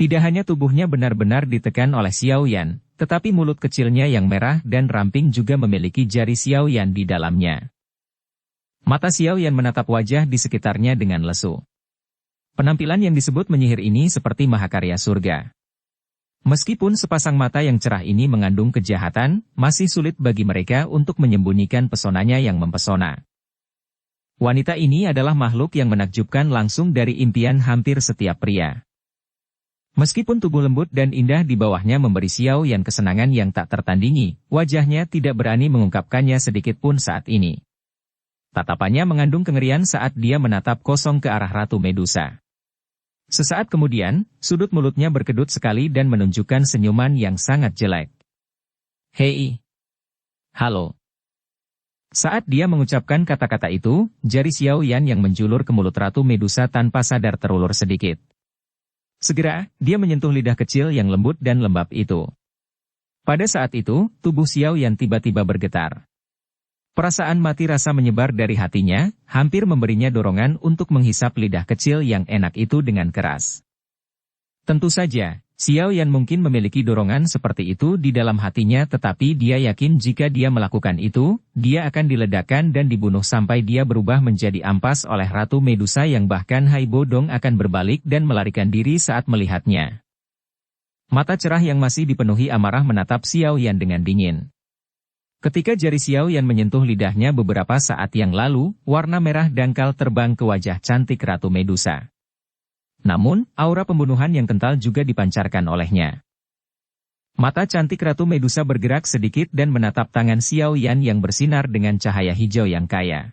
Tidak hanya tubuhnya benar-benar ditekan oleh Xiao Yan, tetapi mulut kecilnya yang merah dan ramping juga memiliki jari Xiao Yan di dalamnya. Mata Xiao Yan menatap wajah di sekitarnya dengan lesu. Penampilan yang disebut menyihir ini seperti mahakarya surga. Meskipun sepasang mata yang cerah ini mengandung kejahatan, masih sulit bagi mereka untuk menyembunyikan pesonanya yang mempesona. Wanita ini adalah makhluk yang menakjubkan langsung dari impian hampir setiap pria. Meskipun tubuh lembut dan indah di bawahnya memberi Xiao Yan kesenangan yang tak tertandingi, wajahnya tidak berani mengungkapkannya sedikit pun saat ini. Tatapannya mengandung kengerian saat dia menatap kosong ke arah Ratu Medusa. Sesaat kemudian, sudut mulutnya berkedut sekali dan menunjukkan senyuman yang sangat jelek. Hei. Halo. Saat dia mengucapkan kata-kata itu, jari Xiao Yan yang menjulur ke mulut Ratu Medusa tanpa sadar terulur sedikit. Segera, dia menyentuh lidah kecil yang lembut dan lembab itu. Pada saat itu, tubuh Xiao Yan tiba-tiba bergetar. Perasaan mati rasa menyebar dari hatinya, hampir memberinya dorongan untuk menghisap lidah kecil yang enak itu dengan keras. Tentu saja, Xiao Yan mungkin memiliki dorongan seperti itu di dalam hatinya, tetapi dia yakin jika dia melakukan itu, dia akan diledakkan dan dibunuh sampai dia berubah menjadi ampas oleh Ratu Medusa yang bahkan Hai Bodong akan berbalik dan melarikan diri saat melihatnya. Mata cerah yang masih dipenuhi amarah menatap Xiao Yan dengan dingin. Ketika jari Xiao Yan menyentuh lidahnya beberapa saat yang lalu, warna merah dangkal terbang ke wajah cantik Ratu Medusa. Namun, aura pembunuhan yang kental juga dipancarkan olehnya. Mata cantik Ratu Medusa bergerak sedikit dan menatap tangan Xiao Yan yang bersinar dengan cahaya hijau yang kaya.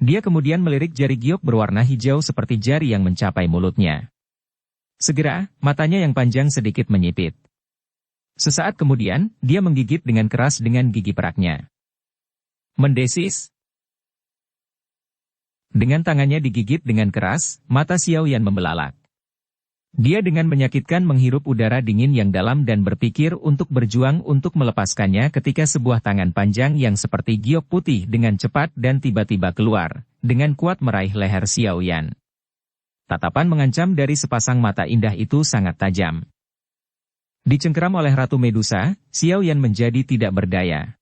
Dia kemudian melirik jari giok berwarna hijau seperti jari yang mencapai mulutnya. Segera, matanya yang panjang sedikit menyipit. Sesaat kemudian, dia menggigit dengan keras dengan gigi peraknya. Mendesis. Dengan tangannya digigit dengan keras, mata Xiao Yan membelalak. Dia dengan menyakitkan menghirup udara dingin yang dalam dan berpikir untuk berjuang untuk melepaskannya ketika sebuah tangan panjang yang seperti giok putih dengan cepat dan tiba-tiba keluar, dengan kuat meraih leher Xiao Yan. Tatapan mengancam dari sepasang mata indah itu sangat tajam. Dicengkeram oleh Ratu Medusa, Xiao Yan menjadi tidak berdaya.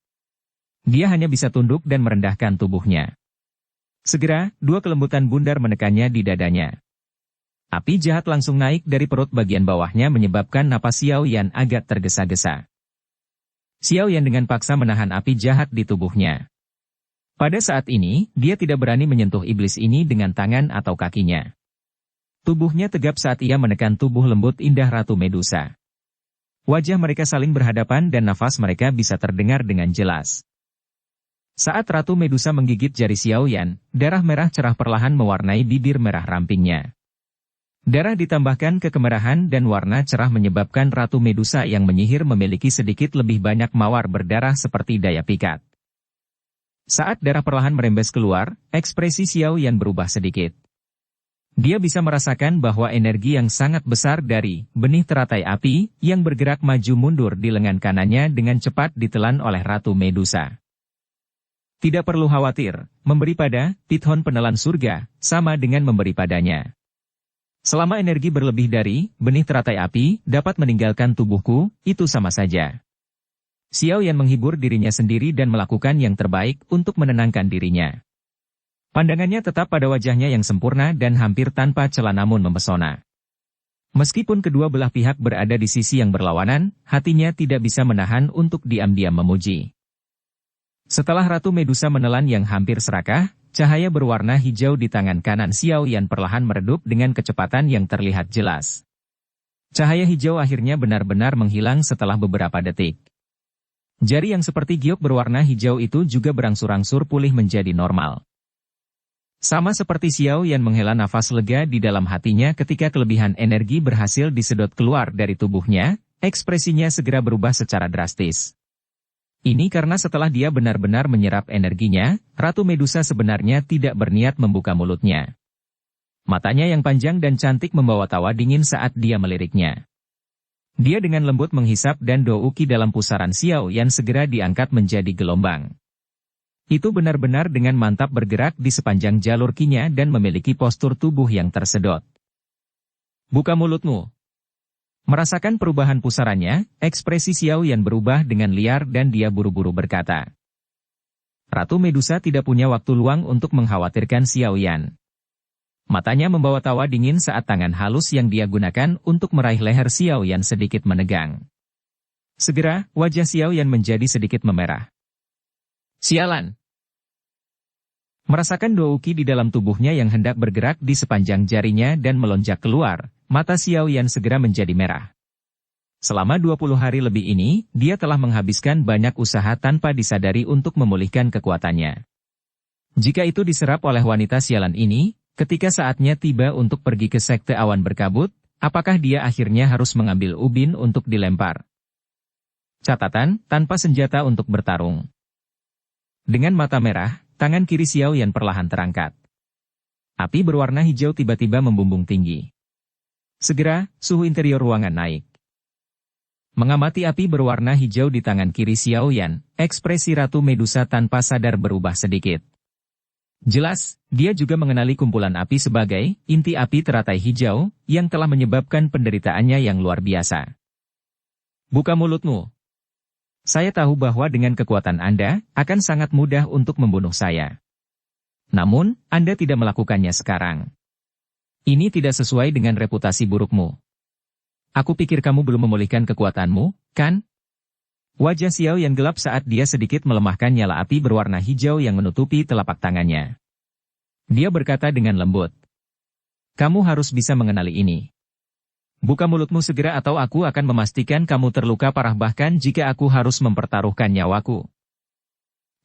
Dia hanya bisa tunduk dan merendahkan tubuhnya. Segera, dua kelembutan bundar menekannya di dadanya. Api jahat langsung naik dari perut bagian bawahnya menyebabkan napas Xiao Yan agak tergesa-gesa. Xiao Yan dengan paksa menahan api jahat di tubuhnya. Pada saat ini, dia tidak berani menyentuh iblis ini dengan tangan atau kakinya. Tubuhnya tegap saat ia menekan tubuh lembut indah Ratu Medusa. Wajah mereka saling berhadapan dan nafas mereka bisa terdengar dengan jelas. Saat Ratu Medusa menggigit jari Xiao Yan, darah merah cerah perlahan mewarnai bibir merah rampingnya. Darah ditambahkan ke kemerahan dan warna cerah menyebabkan Ratu Medusa yang menyihir memiliki sedikit lebih banyak mawar berdarah seperti daya pikat. Saat darah perlahan merembes keluar, ekspresi Xiao Yan berubah sedikit. Dia bisa merasakan bahwa energi yang sangat besar dari benih teratai api yang bergerak maju mundur di lengan kanannya dengan cepat ditelan oleh Ratu Medusa. Tidak perlu khawatir, memberi pada Pithon penelan surga, sama dengan memberi padanya. Selama energi berlebih dari benih teratai api dapat meninggalkan tubuhku, itu sama saja. Xiao Yan menghibur dirinya sendiri dan melakukan yang terbaik untuk menenangkan dirinya. Pandangannya tetap pada wajahnya yang sempurna dan hampir tanpa celah namun mempesona. Meskipun kedua belah pihak berada di sisi yang berlawanan, hatinya tidak bisa menahan untuk diam-diam memuji. Setelah Ratu Medusa menelan yang hampir serakah, cahaya berwarna hijau di tangan kanan Xiao Yan perlahan meredup dengan kecepatan yang terlihat jelas. Cahaya hijau akhirnya benar-benar menghilang setelah beberapa detik. Jari yang seperti giok berwarna hijau itu juga berangsur-angsur pulih menjadi normal. Sama seperti Xiao Yan menghela nafas lega di dalam hatinya ketika kelebihan energi berhasil disedot keluar dari tubuhnya, ekspresinya segera berubah secara drastis. Ini karena setelah dia benar-benar menyerap energinya, Ratu Medusa sebenarnya tidak berniat membuka mulutnya. Matanya yang panjang dan cantik membawa tawa dingin saat dia meliriknya. Dia dengan lembut menghisap dan douki dalam pusaran Xiao Yan segera diangkat menjadi gelombang. Itu benar-benar dengan mantap bergerak di sepanjang jalur kinya dan memiliki postur tubuh yang tersedot. Buka mulutmu. Merasakan perubahan pusarannya, ekspresi Xiao Yan berubah dengan liar dan dia buru-buru berkata. Ratu Medusa tidak punya waktu luang untuk mengkhawatirkan Xiao Yan. Matanya membawa tawa dingin saat tangan halus yang dia gunakan untuk meraih leher Xiao Yan sedikit menegang. Segera, wajah Xiao Yan menjadi sedikit memerah. Sialan! Merasakan douki di dalam tubuhnya yang hendak bergerak di sepanjang jarinya dan melonjak keluar, mata Xiao Yan segera menjadi merah. Selama 20 hari lebih ini, dia telah menghabiskan banyak usaha tanpa disadari untuk memulihkan kekuatannya. Jika itu diserap oleh wanita sialan ini, ketika saatnya tiba untuk pergi ke sekte awan berkabut, apakah dia akhirnya harus mengambil ubin untuk dilempar? Catatan, tanpa senjata untuk bertarung. Dengan mata merah, tangan kiri Xiao Yan perlahan terangkat. Api berwarna hijau tiba-tiba membumbung tinggi. Segera, suhu interior ruangan naik. Mengamati api berwarna hijau di tangan kiri Xiao Yan, ekspresi Ratu Medusa tanpa sadar berubah sedikit. Jelas, dia juga mengenali kumpulan api sebagai inti api teratai hijau yang telah menyebabkan penderitaannya yang luar biasa. Buka mulutmu. Saya tahu bahwa dengan kekuatan Anda, akan sangat mudah untuk membunuh saya. Namun, Anda tidak melakukannya sekarang. Ini tidak sesuai dengan reputasi burukmu. Aku pikir kamu belum memulihkan kekuatanmu, kan? Wajah Xiao yang gelap saat dia sedikit melemahkan nyala api berwarna hijau yang menutupi telapak tangannya. Dia berkata dengan lembut. Kamu harus bisa mengenali ini. Buka mulutmu segera atau aku akan memastikan kamu terluka parah bahkan jika aku harus mempertaruhkan nyawaku.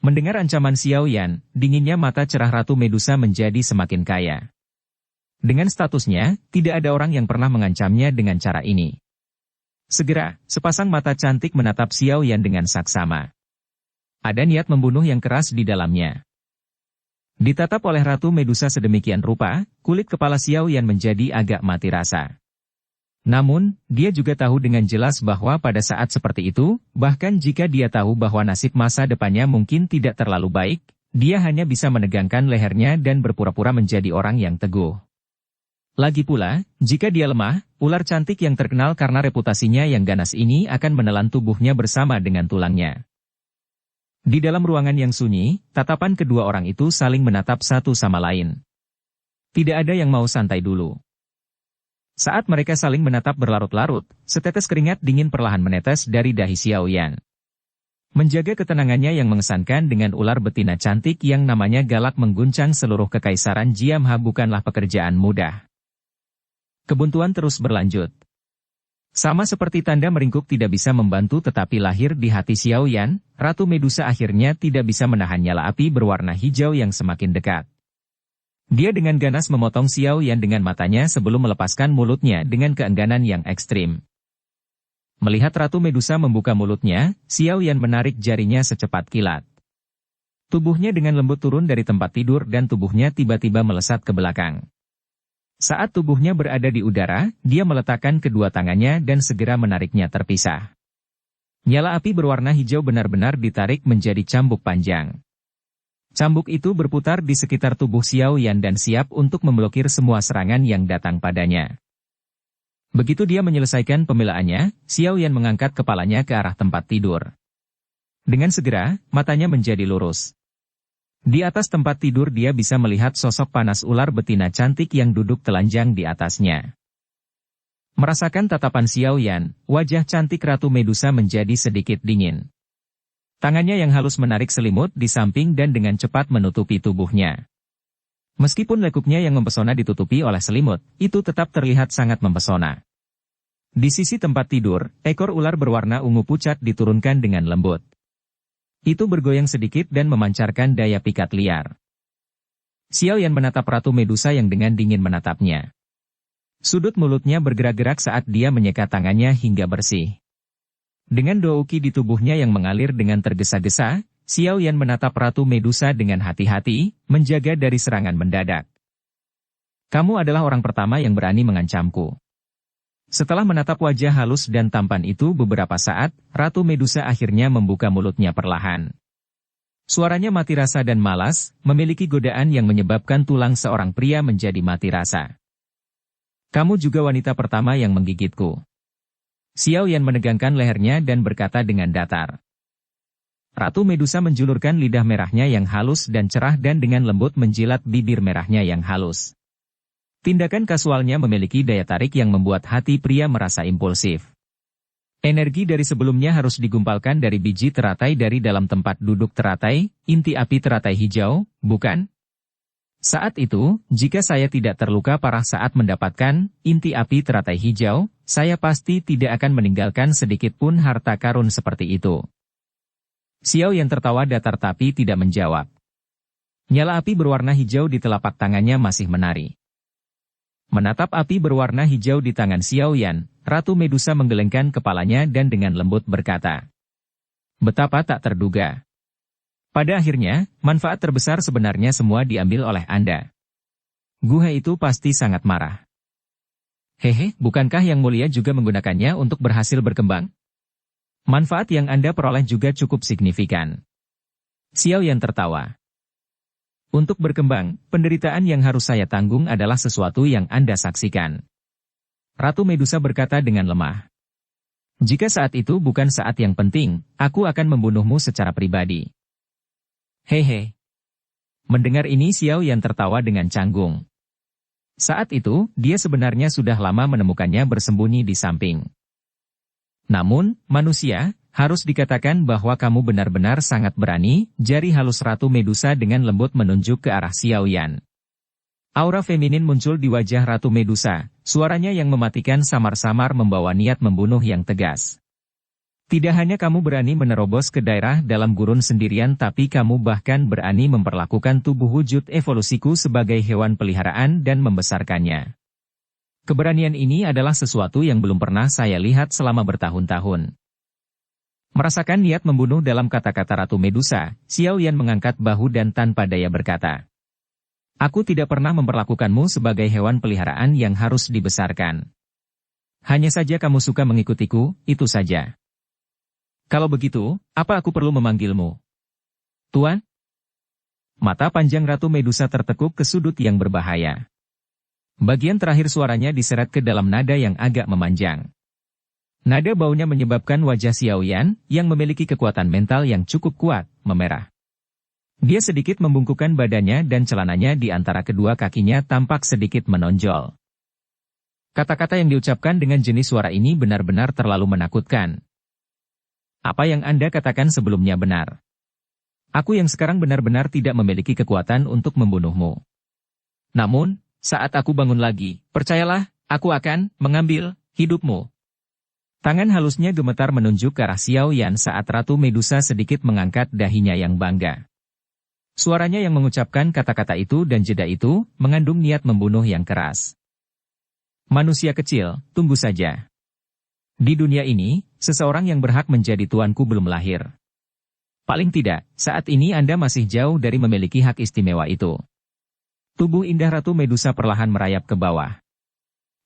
Mendengar ancaman Xiao Yan, dinginnya mata cerah Ratu Medusa menjadi semakin kaya. Dengan statusnya, tidak ada orang yang pernah mengancamnya dengan cara ini. Segera, sepasang mata cantik menatap Xiao Yan dengan saksama. Ada niat membunuh yang keras di dalamnya. Ditatap oleh Ratu Medusa sedemikian rupa, kulit kepala Xiao Yan menjadi agak mati rasa. Namun, dia juga tahu dengan jelas bahwa pada saat seperti itu, bahkan jika dia tahu bahwa nasib masa depannya mungkin tidak terlalu baik, dia hanya bisa menegangkan lehernya dan berpura-pura menjadi orang yang teguh. Lagi pula, jika dia lemah, ular cantik yang terkenal karena reputasinya yang ganas ini akan menelan tubuhnya bersama dengan tulangnya. Di dalam ruangan yang sunyi, tatapan kedua orang itu saling menatap satu sama lain. Tidak ada yang mau santai dulu. Saat mereka saling menatap berlarut-larut, setetes keringat dingin perlahan menetes dari dahi Xiao Yan. Menjaga ketenangannya yang mengesankan dengan ular betina cantik yang namanya galak mengguncang seluruh kekaisaran Jiamha bukanlah pekerjaan mudah. Kebuntuan terus berlanjut. Sama seperti tanda meringkuk tidak bisa membantu tetapi lahir di hati Xiao Yan, Ratu Medusa akhirnya tidak bisa menahan nyala api berwarna hijau yang semakin dekat. Dia dengan ganas memotong Xiao Yan dengan matanya sebelum melepaskan mulutnya dengan keengganan yang ekstrim. Melihat Ratu Medusa membuka mulutnya, Xiao Yan menarik jarinya secepat kilat. Tubuhnya dengan lembut turun dari tempat tidur dan tubuhnya tiba-tiba melesat ke belakang. Saat tubuhnya berada di udara, dia meletakkan kedua tangannya dan segera menariknya terpisah. Nyala api berwarna hijau benar-benar ditarik menjadi cambuk panjang. Cambuk itu berputar di sekitar tubuh Xiao Yan dan siap untuk memblokir semua serangan yang datang padanya. Begitu dia menyelesaikan pembelaannya, Xiao Yan mengangkat kepalanya ke arah tempat tidur. Dengan segera, matanya menjadi lurus. Di atas tempat tidur dia bisa melihat sosok panas ular betina cantik yang duduk telanjang di atasnya. Merasakan tatapan Xiao Yan, wajah cantik Ratu Medusa menjadi sedikit dingin. Tangannya yang halus menarik selimut di samping dan dengan cepat menutupi tubuhnya. Meskipun lekuknya yang mempesona ditutupi oleh selimut, itu tetap terlihat sangat mempesona. Di sisi tempat tidur, ekor ular berwarna ungu pucat diturunkan dengan lembut. Itu bergoyang sedikit dan memancarkan daya pikat liar. Xiao Yan menatap Ratu Medusa yang dengan dingin menatapnya. Sudut mulutnya bergerak-gerak saat dia menyeka tangannya hingga bersih. Dengan douki di tubuhnya yang mengalir dengan tergesa-gesa, Xiao Yan menatap Ratu Medusa dengan hati-hati, menjaga dari serangan mendadak. Kamu adalah orang pertama yang berani mengancamku. Setelah menatap wajah halus dan tampan itu beberapa saat, Ratu Medusa akhirnya membuka mulutnya perlahan. Suaranya mati rasa dan malas, memiliki godaan yang menyebabkan tulang seorang pria menjadi mati rasa. Kamu juga wanita pertama yang menggigitku. Xiao Yan menegangkan lehernya dan berkata dengan datar. Ratu Medusa menjulurkan lidah merahnya yang halus dan cerah dan dengan lembut menjilat bibir merahnya yang halus. Tindakan kasualnya memiliki daya tarik yang membuat hati pria merasa impulsif. Energi dari sebelumnya harus digumpalkan dari biji teratai dari dalam tempat duduk teratai, inti api teratai hijau, bukan? Saat itu, jika saya tidak terluka parah saat mendapatkan inti api teratai hijau, saya pasti tidak akan meninggalkan sedikit pun harta karun seperti itu. Xiao Yan tertawa datar tapi tidak menjawab. Nyala api berwarna hijau di telapak tangannya masih menari. Menatap api berwarna hijau di tangan Xiao Yan, Ratu Medusa menggelengkan kepalanya dan dengan lembut berkata. Betapa tak terduga. Pada akhirnya, manfaat terbesar sebenarnya semua diambil oleh Anda. Guhe itu pasti sangat marah. Hehe, bukankah Yang Mulia juga menggunakannya untuk berhasil berkembang? Manfaat yang Anda peroleh juga cukup signifikan. Xiao Yan tertawa. Untuk berkembang, penderitaan yang harus saya tanggung adalah sesuatu yang Anda saksikan. Ratu Medusa berkata dengan lemah. Jika saat itu bukan saat yang penting, aku akan membunuhmu secara pribadi. Hehe. Mendengar ini Xiao Yan tertawa dengan canggung. Saat itu, dia sebenarnya sudah lama menemukannya bersembunyi di samping. Namun, manusia, harus dikatakan bahwa kamu benar-benar sangat berani, jari halus Ratu Medusa dengan lembut menunjuk ke arah Xiao Yan. Aura feminin muncul di wajah Ratu Medusa, suaranya yang mematikan samar-samar membawa niat membunuh yang tegas. Tidak hanya kamu berani menerobos ke daerah dalam gurun sendirian tapi kamu bahkan berani memperlakukan tubuh wujud evolusiku sebagai hewan peliharaan dan membesarkannya. Keberanian ini adalah sesuatu yang belum pernah saya lihat selama bertahun-tahun. Merasakan niat membunuh dalam kata-kata Ratu Medusa, Xiao Yan mengangkat bahu dan tanpa daya berkata. Aku tidak pernah memperlakukanmu sebagai hewan peliharaan yang harus dibesarkan. Hanya saja kamu suka mengikutiku, itu saja. Kalau begitu, apa aku perlu memanggilmu? Tuan? Mata panjang Ratu Medusa tertekuk ke sudut yang berbahaya. Bagian terakhir suaranya diseret ke dalam nada yang agak memanjang. Nada baunya menyebabkan wajah Xiao Yan, yang memiliki kekuatan mental yang cukup kuat, memerah. Dia sedikit membungkukkan badannya dan celananya di antara kedua kakinya tampak sedikit menonjol. Kata-kata yang diucapkan dengan jenis suara ini benar-benar terlalu menakutkan. Apa yang Anda katakan sebelumnya benar. Aku yang sekarang benar-benar tidak memiliki kekuatan untuk membunuhmu. Namun, saat aku bangun lagi, percayalah, aku akan mengambil hidupmu. Tangan halusnya gemetar menunjuk ke arah Xiao Yan saat Ratu Medusa sedikit mengangkat dahinya yang bangga. Suaranya yang mengucapkan kata-kata itu dan jeda itu, mengandung niat membunuh yang keras. Manusia kecil, tunggu saja. Di dunia ini, seseorang yang berhak menjadi tuanku belum lahir. Paling tidak, saat ini Anda masih jauh dari memiliki hak istimewa itu. Tubuh indah Ratu Medusa perlahan merayap ke bawah.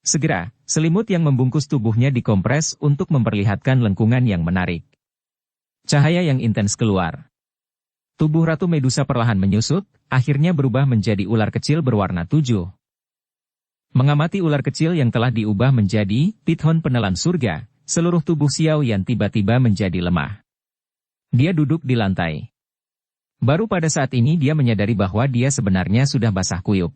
Segera, selimut yang membungkus tubuhnya dikompres untuk memperlihatkan lengkungan yang menarik. Cahaya yang intens keluar. Tubuh Ratu Medusa perlahan menyusut, akhirnya berubah menjadi ular kecil berwarna 7. Mengamati ular kecil yang telah diubah menjadi pithon penelan surga, seluruh tubuh Xiao Yan tiba-tiba menjadi lemah. Dia duduk di lantai. Baru pada saat ini dia menyadari bahwa dia sebenarnya sudah basah kuyup.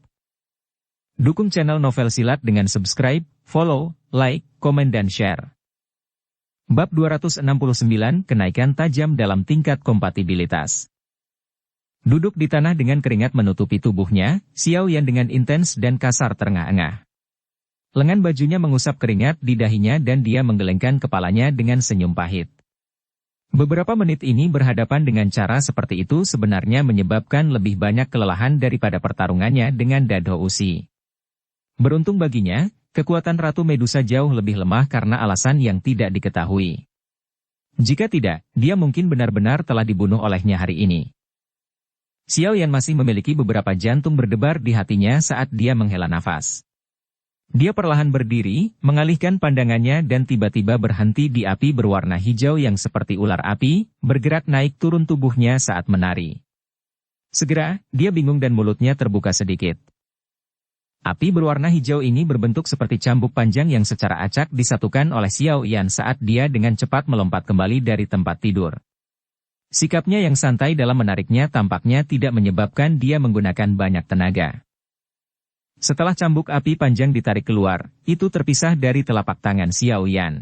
Dukung channel Novel Silat dengan subscribe, follow, like, komen dan share. Bab 269 Kenaikan tajam dalam tingkat kompatibilitas. Duduk di tanah dengan keringat menutupi tubuhnya, Xiao Yan dengan intens dan kasar terengah-engah. Lengan bajunya mengusap keringat di dahinya dan dia menggelengkan kepalanya dengan senyum pahit. Beberapa menit ini berhadapan dengan cara seperti itu sebenarnya menyebabkan lebih banyak kelelahan daripada pertarungannya dengan Dado Usi. Beruntung baginya, kekuatan Ratu Medusa jauh lebih lemah karena alasan yang tidak diketahui. Jika tidak, dia mungkin benar-benar telah dibunuh olehnya hari ini. Xiao Yan masih memiliki beberapa jantung berdebar di hatinya saat dia menghela nafas. Dia perlahan berdiri, mengalihkan pandangannya dan tiba-tiba berhenti di api berwarna hijau yang seperti ular api, bergerak naik turun tubuhnya saat menari. Segera, dia bingung dan mulutnya terbuka sedikit. Api berwarna hijau ini berbentuk seperti cambuk panjang yang secara acak disatukan oleh Xiao Yan saat dia dengan cepat melompat kembali dari tempat tidur. Sikapnya yang santai dalam menariknya tampaknya tidak menyebabkan dia menggunakan banyak tenaga. Setelah cambuk api panjang ditarik keluar, itu terpisah dari telapak tangan Xiao Yan.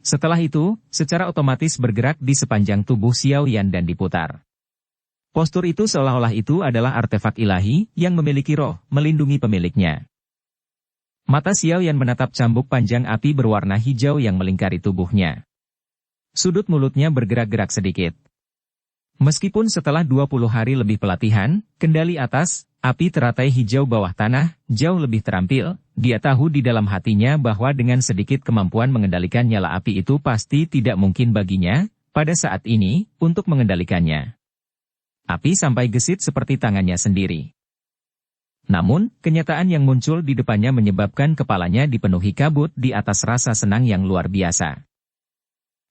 Setelah itu, secara otomatis bergerak di sepanjang tubuh Xiao Yan dan diputar. Postur itu seolah-olah itu adalah artefak ilahi yang memiliki roh, melindungi pemiliknya. Mata Xiao Yan menatap cambuk panjang api berwarna hijau yang melingkari tubuhnya. Sudut mulutnya bergerak-gerak sedikit. Meskipun setelah 20 hari lebih pelatihan, kendali atas, api teratai hijau bawah tanah, jauh lebih terampil, dia tahu di dalam hatinya bahwa dengan sedikit kemampuan mengendalikan nyala api itu pasti tidak mungkin baginya, pada saat ini, untuk mengendalikannya. Api sampai gesit seperti tangannya sendiri. Namun, kenyataan yang muncul di depannya menyebabkan kepalanya dipenuhi kabut di atas rasa senang yang luar biasa.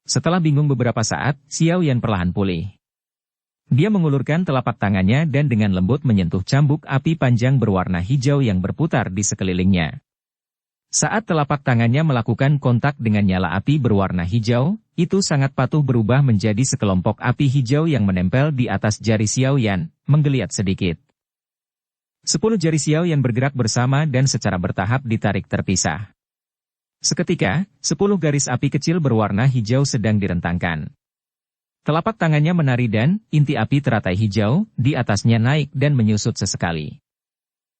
Setelah bingung beberapa saat, Xiao Yan perlahan pulih. Dia mengulurkan telapak tangannya dan dengan lembut menyentuh cambuk api panjang berwarna hijau yang berputar di sekelilingnya. Saat telapak tangannya melakukan kontak dengan nyala api berwarna hijau, itu sangat patuh berubah menjadi sekelompok api hijau yang menempel di atas jari Xiao Yan, menggeliat sedikit. 10 jari Xiao Yan bergerak bersama dan secara bertahap ditarik terpisah. Seketika, 10 garis api kecil berwarna hijau sedang direntangkan. Telapak tangannya menari dan inti api teratai hijau di atasnya naik dan menyusut sesekali.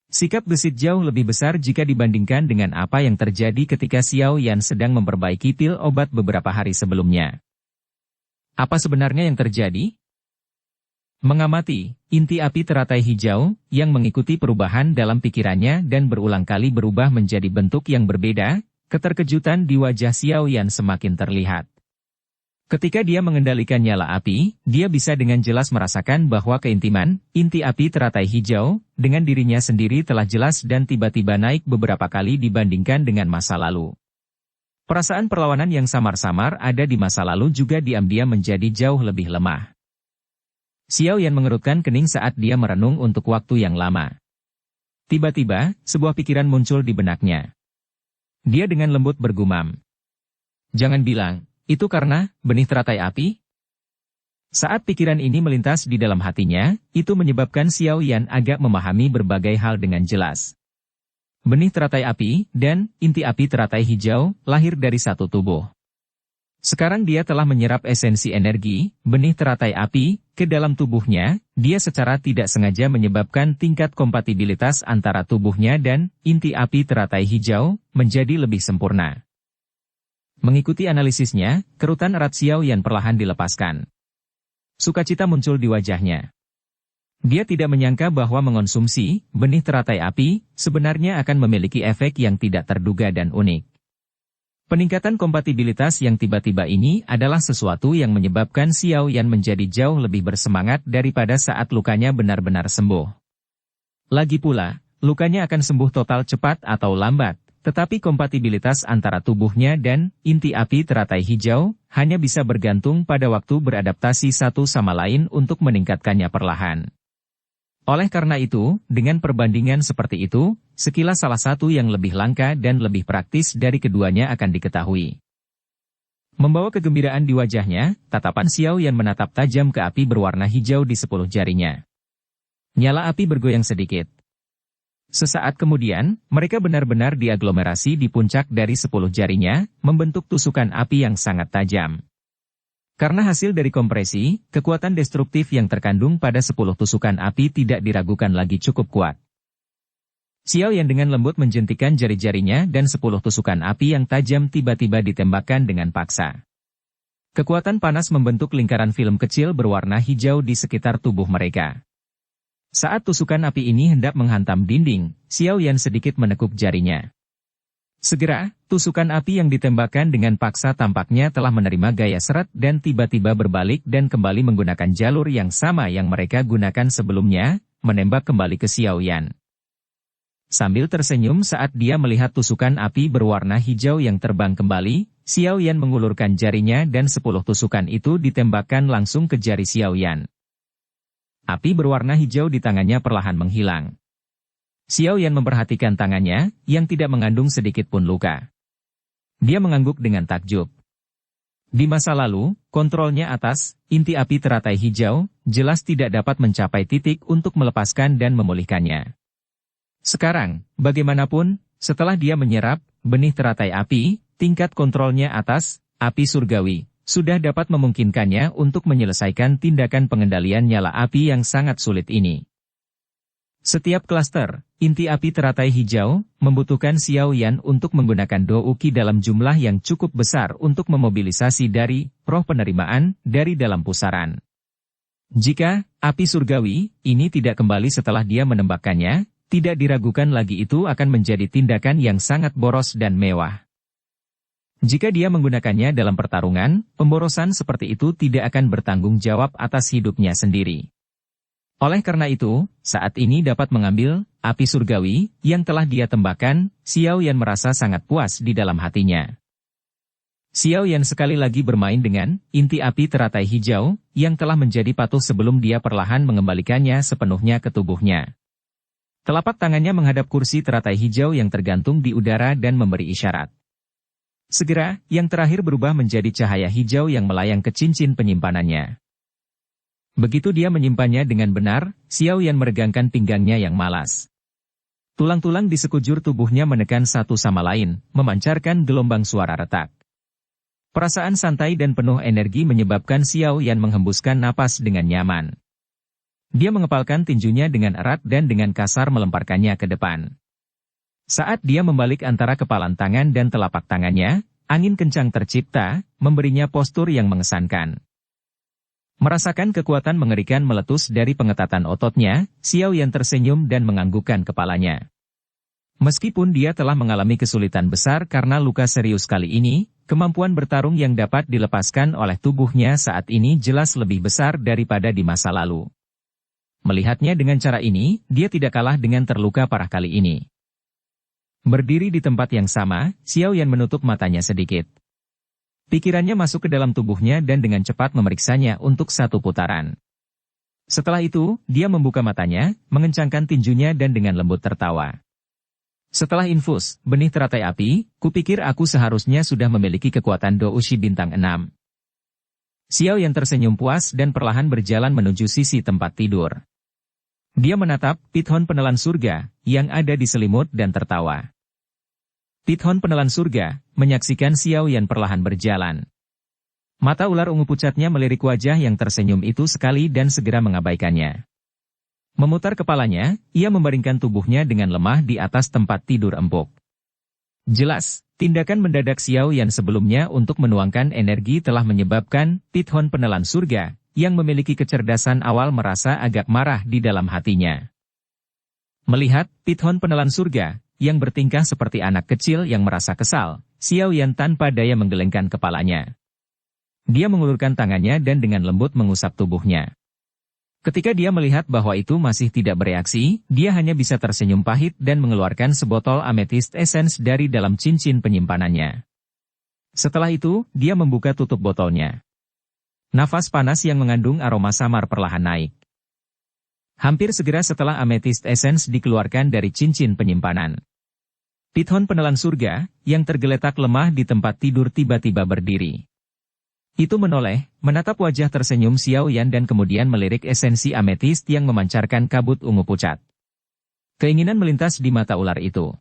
Sikap gesit jauh lebih besar jika dibandingkan dengan apa yang terjadi ketika Xiao Yan sedang memperbaiki pil obat beberapa hari sebelumnya. Apa sebenarnya yang terjadi? Mengamati, inti api teratai hijau, yang mengikuti perubahan dalam pikirannya dan berulang kali berubah menjadi bentuk yang berbeda, keterkejutan di wajah Xiao Yan semakin terlihat. Ketika dia mengendalikan nyala api, dia bisa dengan jelas merasakan bahwa keintiman, inti api teratai hijau, dengan dirinya sendiri telah jelas dan tiba-tiba naik beberapa kali dibandingkan dengan masa lalu. Perasaan perlawanan yang samar-samar ada di masa lalu juga diam-diam menjadi jauh lebih lemah. Xiao Yan mengerutkan kening saat dia merenung untuk waktu yang lama. Tiba-tiba, sebuah pikiran muncul di benaknya. Dia dengan lembut bergumam. Jangan bilang, itu karena benih teratai api? Saat pikiran ini melintas di dalam hatinya, itu menyebabkan Xiao Yan agak memahami berbagai hal dengan jelas. Benih teratai api dan inti api teratai hijau lahir dari satu tubuh. Sekarang dia telah menyerap esensi energi, benih teratai api, ke dalam tubuhnya, dia secara tidak sengaja menyebabkan tingkat kompatibilitas antara tubuhnya dan inti api teratai hijau menjadi lebih sempurna. Mengikuti analisisnya, kerutan erat Xiao Yan perlahan dilepaskan. Sukacita muncul di wajahnya. Dia tidak menyangka bahwa mengonsumsi benih teratai api sebenarnya akan memiliki efek yang tidak terduga dan unik. Peningkatan kompatibilitas yang tiba-tiba ini adalah sesuatu yang menyebabkan Xiao Yan menjadi jauh lebih bersemangat daripada saat lukanya benar-benar sembuh. Lagi pula, lukanya akan sembuh total cepat atau lambat. Tetapi kompatibilitas antara tubuhnya dan inti api teratai hijau hanya bisa bergantung pada waktu beradaptasi satu sama lain untuk meningkatkannya perlahan. Oleh karena itu, dengan perbandingan seperti itu, sekilas salah satu yang lebih langka dan lebih praktis dari keduanya akan diketahui. Membawa kegembiraan di wajahnya, tatapan Xiao Yan menatap tajam ke api berwarna hijau di 10 jarinya. Nyala api bergoyang sedikit. Sesaat kemudian, mereka benar-benar diaglomerasi di puncak dari 10 jarinya, membentuk tusukan api yang sangat tajam. Karena hasil dari kompresi, kekuatan destruktif yang terkandung pada 10 tusukan api tidak diragukan lagi cukup kuat. Xiao Yan dengan lembut menjentikan jari-jarinya dan 10 tusukan api yang tajam tiba-tiba ditembakkan dengan paksa. Kekuatan panas membentuk lingkaran film kecil berwarna hijau di sekitar tubuh mereka. Saat tusukan api ini hendak menghantam dinding, Xiao Yan sedikit menekuk jarinya. Segera, tusukan api yang ditembakkan dengan paksa tampaknya telah menerima gaya seret dan tiba-tiba berbalik dan kembali menggunakan jalur yang sama yang mereka gunakan sebelumnya, menembak kembali ke Xiao Yan. Sambil tersenyum saat dia melihat tusukan api berwarna hijau yang terbang kembali, Xiao Yan mengulurkan jarinya dan 10 tusukan itu ditembakkan langsung ke jari Xiao Yan. Api berwarna hijau di tangannya perlahan menghilang. Xiao Yan memperhatikan tangannya, yang tidak mengandung sedikit pun luka. Dia mengangguk dengan takjub. Di masa lalu, kontrolnya atas inti api teratai hijau, jelas tidak dapat mencapai titik untuk melepaskan dan memulihkannya. Sekarang, bagaimanapun, setelah dia menyerap benih teratai api, tingkat kontrolnya atas api surgawi sudah dapat memungkinkannya untuk menyelesaikan tindakan pengendalian nyala api yang sangat sulit ini. Setiap klaster inti api teratai hijau membutuhkan Xiao Yan untuk menggunakan douki dalam jumlah yang cukup besar untuk memobilisasi dari roh penerimaan dari dalam pusaran. Jika api surgawi ini tidak kembali setelah dia menembakkannya, tidak diragukan lagi itu akan menjadi tindakan yang sangat boros dan mewah. Jika dia menggunakannya dalam pertarungan, pemborosan seperti itu tidak akan bertanggung jawab atas hidupnya sendiri. Oleh karena itu, saat ini dapat mengambil api surgawi yang telah dia tembakkan, Xiao Yan merasa sangat puas di dalam hatinya. Xiao Yan sekali lagi bermain dengan inti api teratai hijau yang telah menjadi patuh sebelum dia perlahan mengembalikannya sepenuhnya ke tubuhnya. Telapak tangannya menghadap kursi teratai hijau yang tergantung di udara dan memberi isyarat. Segera, yang terakhir berubah menjadi cahaya hijau yang melayang ke cincin penyimpanannya. Begitu dia menyimpannya dengan benar, Xiao Yan meregangkan pinggangnya yang malas. Tulang-tulang di sekujur tubuhnya menekan satu sama lain, memancarkan gelombang suara retak. Perasaan santai dan penuh energi menyebabkan Xiao Yan menghembuskan napas dengan nyaman. Dia mengepalkan tinjunya dengan erat dan dengan kasar melemparkannya ke depan. Saat dia membalik antara kepalan tangan dan telapak tangannya, angin kencang tercipta, memberinya postur yang mengesankan. Merasakan kekuatan mengerikan meletus dari pengetatan ototnya, Xiao Yan tersenyum dan menganggukkan kepalanya. Meskipun dia telah mengalami kesulitan besar karena luka serius kali ini, kemampuan bertarung yang dapat dilepaskan oleh tubuhnya saat ini jelas lebih besar daripada di masa lalu. Melihatnya dengan cara ini, dia tidak kalah dengan terluka parah kali ini. Berdiri di tempat yang sama, Xiao Yan menutup matanya sedikit. Pikirannya masuk ke dalam tubuhnya dan dengan cepat memeriksanya untuk satu putaran. Setelah itu, dia membuka matanya, mengencangkan tinjunya dan dengan lembut tertawa. Setelah infus benih teratai api, kupikir aku seharusnya sudah memiliki kekuatan doushi bintang 6. Xiao Yan tersenyum puas dan perlahan berjalan menuju sisi tempat tidur. Dia menatap pithon penelan surga yang ada di selimut dan tertawa. Pithon penelan surga menyaksikan Xiao Yan perlahan berjalan. Mata ular ungu pucatnya melirik wajah yang tersenyum itu sekali dan segera mengabaikannya. Memutar kepalanya, ia membaringkan tubuhnya dengan lemah di atas tempat tidur empuk. Jelas, tindakan mendadak Xiao Yan sebelumnya untuk menuangkan energi telah menyebabkan pithon penelan surga yang memiliki kecerdasan awal merasa agak marah di dalam hatinya. Melihat pithon penelan surga yang bertingkah seperti anak kecil yang merasa kesal, Xiao Yan tanpa daya menggelengkan kepalanya. Dia mengulurkan tangannya dan dengan lembut mengusap tubuhnya. Ketika dia melihat bahwa itu masih tidak bereaksi, dia hanya bisa tersenyum pahit dan mengeluarkan sebotol amethyst essence dari dalam cincin penyimpanannya. Setelah itu, dia membuka tutup botolnya. Nafas panas yang mengandung aroma samar perlahan naik. Hampir segera setelah amethyst essence dikeluarkan dari cincin penyimpanan, pithon penelan surga yang tergeletak lemah di tempat tidur tiba-tiba berdiri. Itu menoleh, menatap wajah tersenyum Xiao Yan dan kemudian melirik esensi amethyst yang memancarkan kabut ungu pucat. Keinginan melintas di mata ular itu.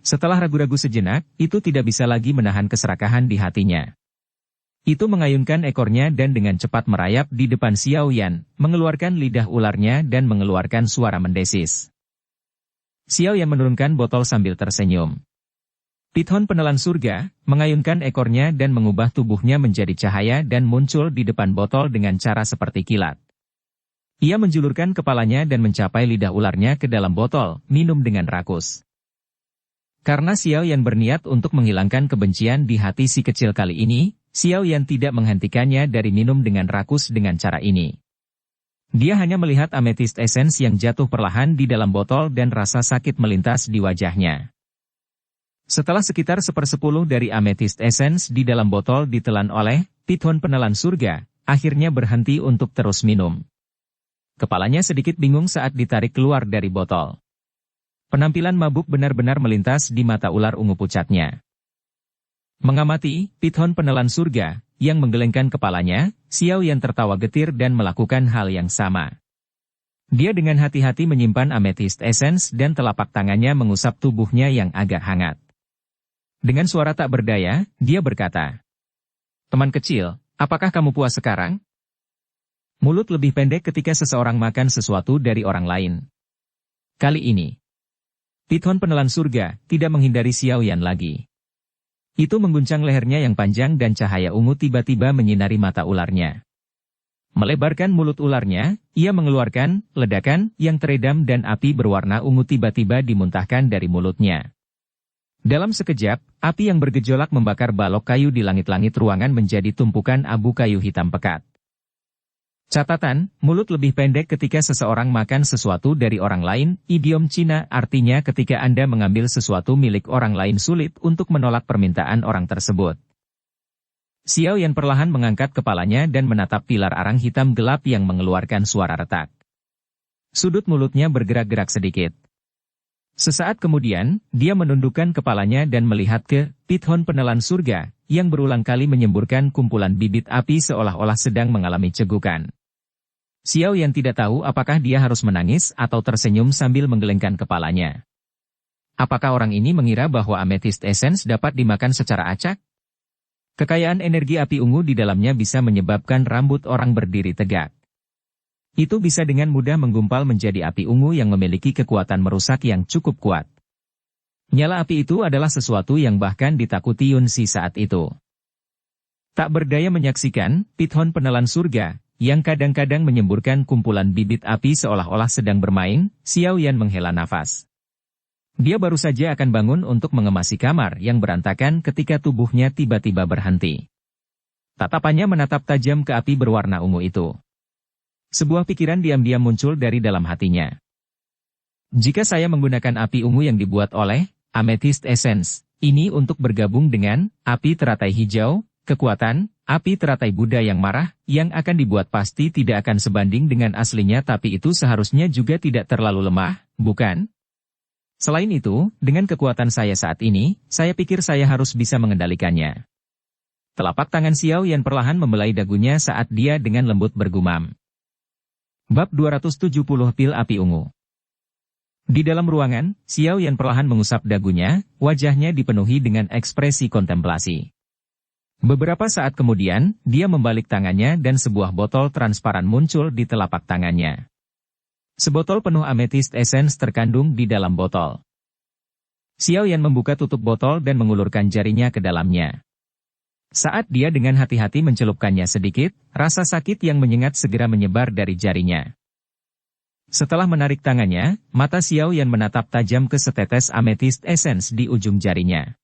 Setelah ragu-ragu sejenak, itu tidak bisa lagi menahan keserakahan di hatinya. Itu mengayunkan ekornya dan dengan cepat merayap di depan Xiao Yan, mengeluarkan lidah ularnya dan mengeluarkan suara mendesis. Xiao Yan menurunkan botol sambil tersenyum. Pithon penelan surga, mengayunkan ekornya dan mengubah tubuhnya menjadi cahaya dan muncul di depan botol dengan cara seperti kilat. Ia menjulurkan kepalanya dan mencapai lidah ularnya ke dalam botol, minum dengan rakus. Karena Xiao Yan berniat untuk menghilangkan kebencian di hati si kecil kali ini, Xiao Yan tidak menghentikannya dari minum dengan rakus dengan cara ini. Dia hanya melihat amethyst essence yang jatuh perlahan di dalam botol dan rasa sakit melintas di wajahnya. Setelah sekitar 1/10 dari amethyst essence di dalam botol ditelan oleh Pithon penelan surga, akhirnya berhenti untuk terus minum. Kepalanya sedikit bingung saat ditarik keluar dari botol. Penampilan mabuk benar-benar melintas di mata ular ungu pucatnya. Mengamati Pithon penelan surga, yang menggelengkan kepalanya, Xiao Yan tertawa getir dan melakukan hal yang sama. Dia dengan hati-hati menyimpan amethyst essence dan telapak tangannya mengusap tubuhnya yang agak hangat. Dengan suara tak berdaya, dia berkata, "Teman kecil, apakah kamu puas sekarang?" Mulut lebih pendek ketika seseorang makan sesuatu dari orang lain. Kali ini, Pithon penelan surga tidak menghindari Xiao Yan lagi. Itu mengguncang lehernya yang panjang dan cahaya ungu tiba-tiba menyinari mata ularnya. Melebarkan mulut ularnya, ia mengeluarkan ledakan yang teredam dan api berwarna ungu tiba-tiba dimuntahkan dari mulutnya. Dalam sekejap, api yang bergejolak membakar balok kayu di langit-langit ruangan menjadi tumpukan abu kayu hitam pekat. Catatan, mulut lebih pendek ketika seseorang makan sesuatu dari orang lain, idiom Cina artinya ketika Anda mengambil sesuatu milik orang lain sulit untuk menolak permintaan orang tersebut. Xiao Yan perlahan mengangkat kepalanya dan menatap pilar arang hitam gelap yang mengeluarkan suara retak. Sudut mulutnya bergerak-gerak sedikit. Sesaat kemudian, dia menundukkan kepalanya dan melihat ke Pithon penelan surga, yang berulang kali menyemburkan kumpulan bibit api seolah-olah sedang mengalami cegukan. Xiao Yan tidak tahu apakah dia harus menangis atau tersenyum sambil menggelengkan kepalanya. Apakah orang ini mengira bahwa amethyst essence dapat dimakan secara acak? Kekayaan energi api ungu di dalamnya bisa menyebabkan rambut orang berdiri tegak. Itu bisa dengan mudah menggumpal menjadi api ungu yang memiliki kekuatan merusak yang cukup kuat. Nyala api itu adalah sesuatu yang bahkan ditakuti Yun Si saat itu. Tak berdaya menyaksikan, Pithon penelan surga, yang kadang-kadang menyemburkan kumpulan bibit api seolah-olah sedang bermain, Xiao Yan menghela nafas. Dia baru saja akan bangun untuk mengemasi kamar yang berantakan ketika tubuhnya tiba-tiba berhenti. Tatapannya menatap tajam ke api berwarna ungu itu. Sebuah pikiran diam-diam muncul dari dalam hatinya. Jika saya menggunakan api ungu yang dibuat oleh amethyst essence ini untuk bergabung dengan api teratai hijau, kekuatan api teratai Buddha yang marah yang akan dibuat pasti tidak akan sebanding dengan aslinya, tapi itu seharusnya juga tidak terlalu lemah, bukan? Selain itu, dengan kekuatan saya saat ini, saya pikir saya harus bisa mengendalikannya. Telapak tangan Xiao Yan perlahan membelai dagunya saat dia dengan lembut bergumam. Bab 270 Pil Api Ungu. Di dalam ruangan, Xiao Yan perlahan mengusap dagunya, wajahnya dipenuhi dengan ekspresi kontemplasi. Beberapa saat kemudian, dia membalik tangannya dan sebuah botol transparan muncul di telapak tangannya. Sebotol penuh amethyst essence terkandung di dalam botol. Xiao Yan membuka tutup botol dan mengulurkan jarinya ke dalamnya. Saat dia dengan hati-hati mencelupkannya sedikit, rasa sakit yang menyengat segera menyebar dari jarinya. Setelah menarik tangannya, mata Xiao Yan menatap tajam ke setetes amethyst essence di ujung jarinya.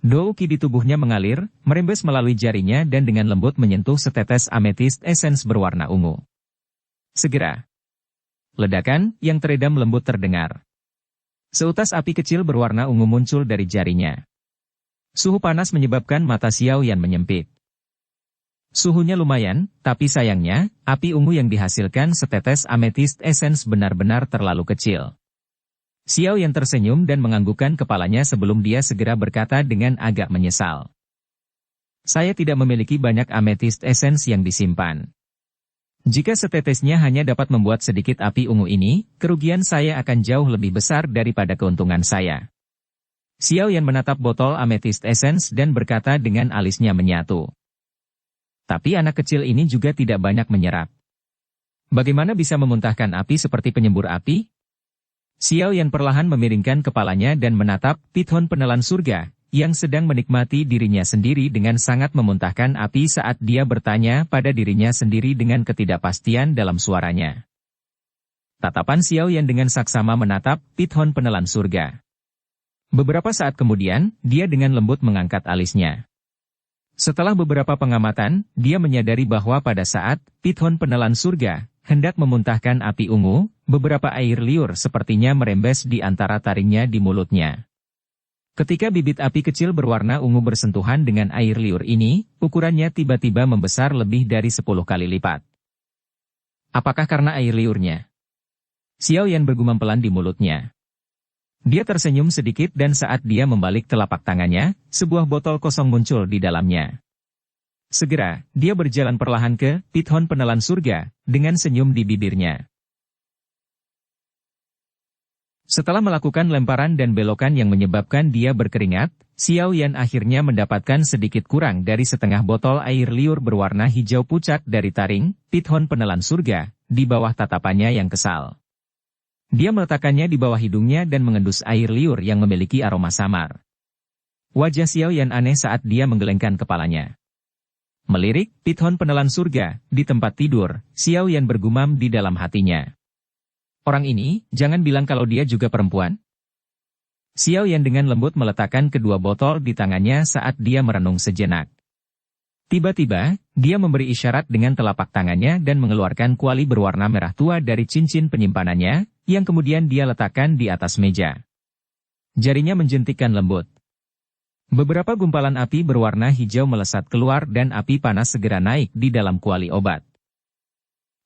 Dou Qi di tubuhnya mengalir, merembes melalui jarinya dan dengan lembut menyentuh setetes amethyst essence berwarna ungu. Segera, ledakan yang teredam lembut terdengar. Seutas api kecil berwarna ungu muncul dari jarinya. Suhu panas menyebabkan mata Xiao Yan menyempit. Suhunya lumayan, tapi sayangnya, api ungu yang dihasilkan setetes amethyst essence benar-benar terlalu kecil. Xiao Yan tersenyum dan menganggukkan kepalanya sebelum dia segera berkata dengan agak menyesal. Saya tidak memiliki banyak amethyst essence yang disimpan. Jika setetesnya hanya dapat membuat sedikit api ungu ini, kerugian saya akan jauh lebih besar daripada keuntungan saya. Xiao Yan menatap botol Amethyst Essence dan berkata dengan alisnya menyatu. Tapi anak kecil ini juga tidak banyak menyerap. Bagaimana bisa memuntahkan api seperti penyembur api? Xiao Yan perlahan memiringkan kepalanya dan menatap Pithon penelan surga, yang sedang menikmati dirinya sendiri dengan sangat memuntahkan api saat dia bertanya pada dirinya sendiri dengan ketidakpastian dalam suaranya. Tatapan Xiao Yan dengan saksama menatap Pithon penelan surga. Beberapa saat kemudian, dia dengan lembut mengangkat alisnya. Setelah beberapa pengamatan, dia menyadari bahwa pada saat Pithon penelan surga hendak memuntahkan api ungu, beberapa air liur sepertinya merembes di antara taringnya di mulutnya. Ketika bibit api kecil berwarna ungu bersentuhan dengan air liur ini, ukurannya tiba-tiba membesar lebih dari 10 kali lipat. Apakah karena air liurnya? Xiao Yan bergumam pelan di mulutnya. Dia tersenyum sedikit dan saat dia membalik telapak tangannya, sebuah botol kosong muncul di dalamnya. Segera, dia berjalan perlahan ke Pithon penelan surga, dengan senyum di bibirnya. Setelah melakukan lemparan dan belokan yang menyebabkan dia berkeringat, Xiao Yan akhirnya mendapatkan sedikit kurang dari setengah botol air liur berwarna hijau pucat dari taring Pithon penelan surga, di bawah tatapannya yang kesal. Dia meletakkannya di bawah hidungnya dan mengendus air liur yang memiliki aroma samar. Wajah Xiao Yan aneh saat dia menggelengkan kepalanya. Melirik Pithon penelan surga, di tempat tidur, Xiao Yan bergumam di dalam hatinya. Orang ini, jangan bilang kalau dia juga perempuan. Xiao Yan dengan lembut meletakkan kedua botol di tangannya saat dia merenung sejenak. Tiba-tiba, dia memberi isyarat dengan telapak tangannya dan mengeluarkan kuali berwarna merah tua dari cincin penyimpanannya, yang kemudian dia letakkan di atas meja. Jarinya menjentikkan lembut. Beberapa gumpalan api berwarna hijau melesat keluar dan api panas segera naik di dalam kuali obat.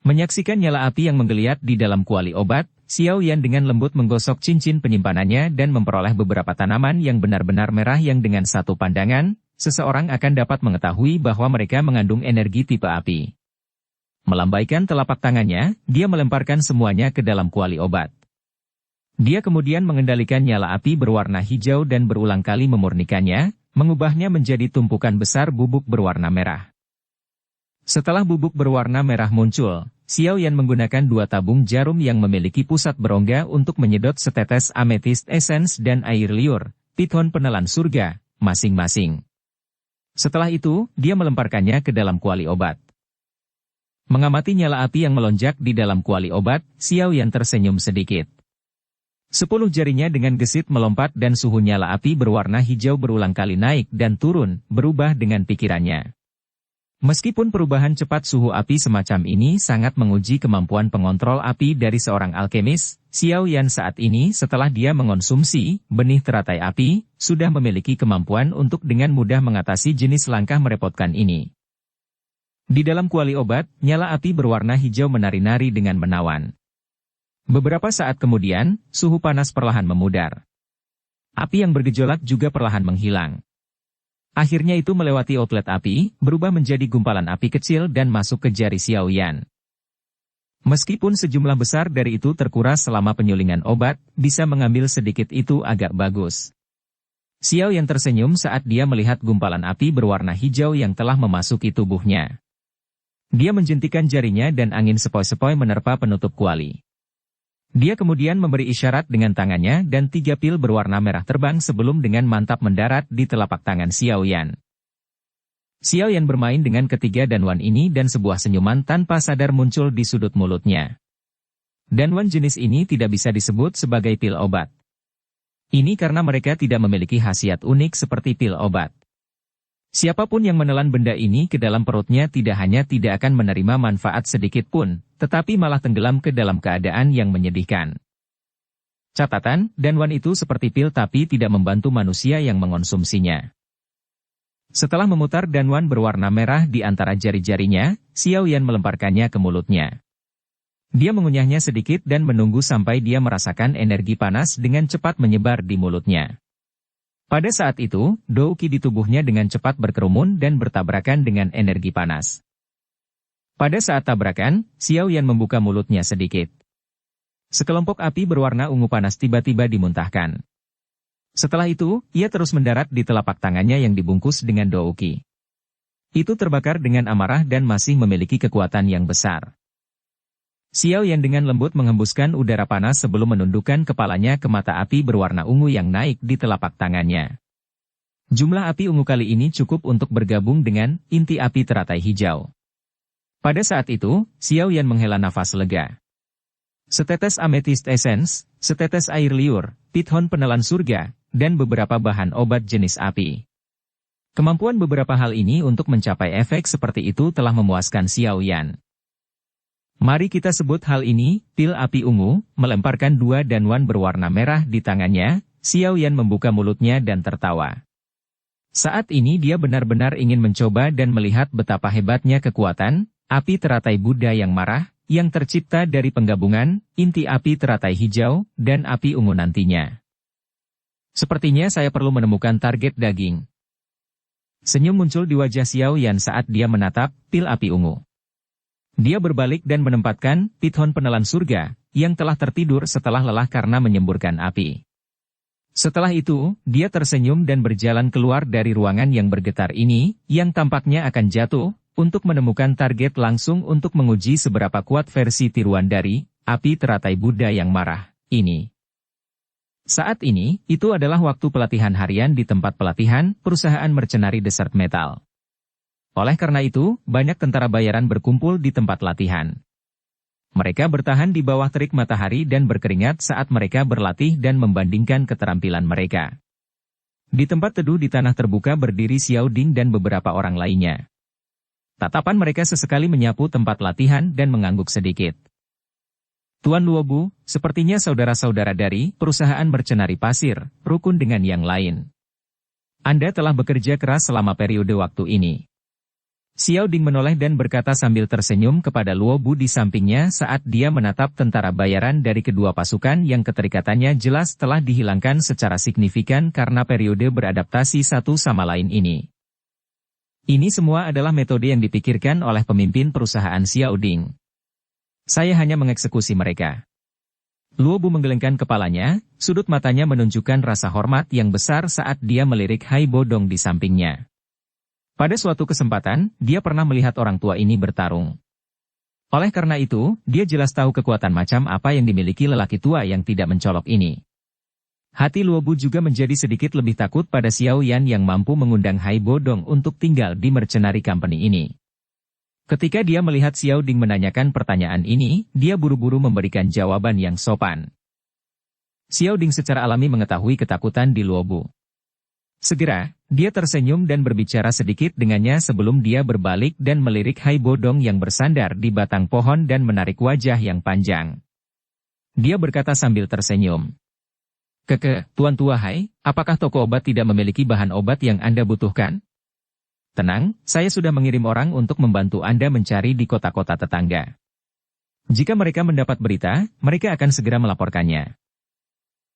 Menyaksikan nyala api yang menggeliat di dalam kuali obat, Xiao Yan dengan lembut menggosok cincin penyimpanannya dan memperoleh beberapa tanaman yang benar-benar merah yang dengan satu pandangan, seseorang akan dapat mengetahui bahwa mereka mengandung energi tipe api. Melambaikan telapak tangannya, dia melemparkan semuanya ke dalam kuali obat. Dia kemudian mengendalikan nyala api berwarna hijau dan berulang kali memurnikannya, mengubahnya menjadi tumpukan besar bubuk berwarna merah. Setelah bubuk berwarna merah muncul, Xiao Yan menggunakan 2 tabung jarum yang memiliki pusat berongga untuk menyedot setetes Amethyst Essence dan air liur, Pithon penelan surga, masing-masing. Setelah itu, dia melemparkannya ke dalam kuali obat. Mengamati nyala api yang melonjak di dalam kuali obat, Xiao Yan tersenyum sedikit. 10 jarinya dengan gesit melompat dan suhu nyala api berwarna hijau berulang kali naik dan turun, berubah dengan pikirannya. Meskipun perubahan cepat suhu api semacam ini sangat menguji kemampuan pengontrol api dari seorang alkemis, Xiao Yan saat ini setelah dia mengonsumsi benih teratai api, sudah memiliki kemampuan untuk dengan mudah mengatasi jenis langkah merepotkan ini. Di dalam kuali obat, nyala api berwarna hijau menari-nari dengan menawan. Beberapa saat kemudian, suhu panas perlahan memudar. Api yang bergejolak juga perlahan menghilang. Akhirnya itu melewati outlet api, berubah menjadi gumpalan api kecil dan masuk ke jari Xiao Yan. Meskipun sejumlah besar dari itu terkuras selama penyulingan obat, bisa mengambil sedikit itu agak bagus. Xiao Yan tersenyum saat dia melihat gumpalan api berwarna hijau yang telah memasuki tubuhnya. Dia menjentikan jarinya dan angin sepoi-sepoi menerpa penutup kuali. Dia kemudian memberi isyarat dengan tangannya dan 3 pil berwarna merah terbang sebelum dengan mantap mendarat di telapak tangan Xiao Yan. Xiao Yan bermain dengan ketiga danwan ini dan sebuah senyuman tanpa sadar muncul di sudut mulutnya. Danwan jenis ini tidak bisa disebut sebagai pil obat. Ini karena mereka tidak memiliki khasiat unik seperti pil obat. Siapapun yang menelan benda ini ke dalam perutnya tidak hanya tidak akan menerima manfaat sedikit pun, tetapi malah tenggelam ke dalam keadaan yang menyedihkan. Catatan, danwan itu seperti pil tapi tidak membantu manusia yang mengonsumsinya. Setelah memutar danwan berwarna merah di antara jari-jarinya, Xiao Yan melemparkannya ke mulutnya. Dia mengunyahnya sedikit dan menunggu sampai dia merasakan energi panas dengan cepat menyebar di mulutnya. Pada saat itu, Douqi di tubuhnya dengan cepat berkerumun dan bertabrakan dengan energi panas. Pada saat tabrakan, Xiao Yan membuka mulutnya sedikit. Sekelompok api berwarna ungu panas tiba-tiba dimuntahkan. Setelah itu, ia terus mendarat di telapak tangannya yang dibungkus dengan douki. Itu terbakar dengan amarah dan masih memiliki kekuatan yang besar. Xiao Yan dengan lembut menghembuskan udara panas sebelum menundukkan kepalanya ke mata api berwarna ungu yang naik di telapak tangannya. Jumlah api ungu kali ini cukup untuk bergabung dengan inti api teratai hijau. Pada saat itu, Xiao Yan menghela nafas lega. Setetes amethyst essence, setetes air liur, pithon penelan surga, dan beberapa bahan obat jenis api. Kemampuan beberapa hal ini untuk mencapai efek seperti itu telah memuaskan Xiao Yan. Mari kita sebut hal ini, pil api ungu, melemparkan dua danwan berwarna merah di tangannya. Xiao Yan membuka mulutnya dan tertawa. Saat ini dia benar-benar ingin mencoba dan melihat betapa hebatnya kekuatan api teratai Buddha yang marah, yang tercipta dari penggabungan inti api teratai hijau dan api ungu nantinya. Sepertinya saya perlu menemukan target daging. Senyum muncul di wajah Xiao Yan saat dia menatap pil api ungu. Dia berbalik dan menempatkan pithon penelan surga, yang telah tertidur setelah lelah karena menyemburkan api. Setelah itu, dia tersenyum dan berjalan keluar dari ruangan yang bergetar ini, yang tampaknya akan jatuh, untuk menemukan target langsung untuk menguji seberapa kuat versi tiruan dari api teratai Buddha yang marah ini. Saat ini, itu adalah waktu pelatihan harian di tempat pelatihan perusahaan mercenari Desert Metal. Oleh karena itu, banyak tentara bayaran berkumpul di tempat latihan. Mereka bertahan di bawah terik matahari dan berkeringat saat mereka berlatih dan membandingkan keterampilan mereka. Di tempat teduh di tanah terbuka berdiri Xiao Ding dan beberapa orang lainnya. Tatapan mereka sesekali menyapu tempat latihan dan mengangguk sedikit. Tuan Luobu, sepertinya saudara-saudara dari perusahaan mercenari pasir, rukun dengan yang lain. Anda telah bekerja keras selama periode waktu ini. Xiao Ding menoleh dan berkata sambil tersenyum kepada Luobu di sampingnya saat dia menatap tentara bayaran dari kedua pasukan yang keterikatannya jelas telah dihilangkan secara signifikan karena periode beradaptasi satu sama lain ini. Ini semua adalah metode yang dipikirkan oleh pemimpin perusahaan Xiao Ding. Saya hanya mengeksekusi mereka. Luobu menggelengkan kepalanya, sudut matanya menunjukkan rasa hormat yang besar saat dia melirik Hai Bodong di sampingnya. Pada suatu kesempatan, dia pernah melihat orang tua ini bertarung. Oleh karena itu, dia jelas tahu kekuatan macam apa yang dimiliki lelaki tua yang tidak mencolok ini. Hati Luobu juga menjadi sedikit lebih takut pada Xiao Yan yang mampu mengundang Hai Bodong untuk tinggal di Mercenary Company ini. Ketika dia melihat Xiao Ding menanyakan pertanyaan ini, dia buru-buru memberikan jawaban yang sopan. Xiao Ding secara alami mengetahui ketakutan di Luobu. Segera, dia tersenyum dan berbicara sedikit dengannya sebelum dia berbalik dan melirik Hai Bodong yang bersandar di batang pohon dan menarik wajah yang panjang. Dia berkata sambil tersenyum. Tuan tua Hai, apakah toko obat tidak memiliki bahan obat yang Anda butuhkan? Tenang, saya sudah mengirim orang untuk membantu Anda mencari di kota-kota tetangga. Jika mereka mendapat berita, mereka akan segera melaporkannya.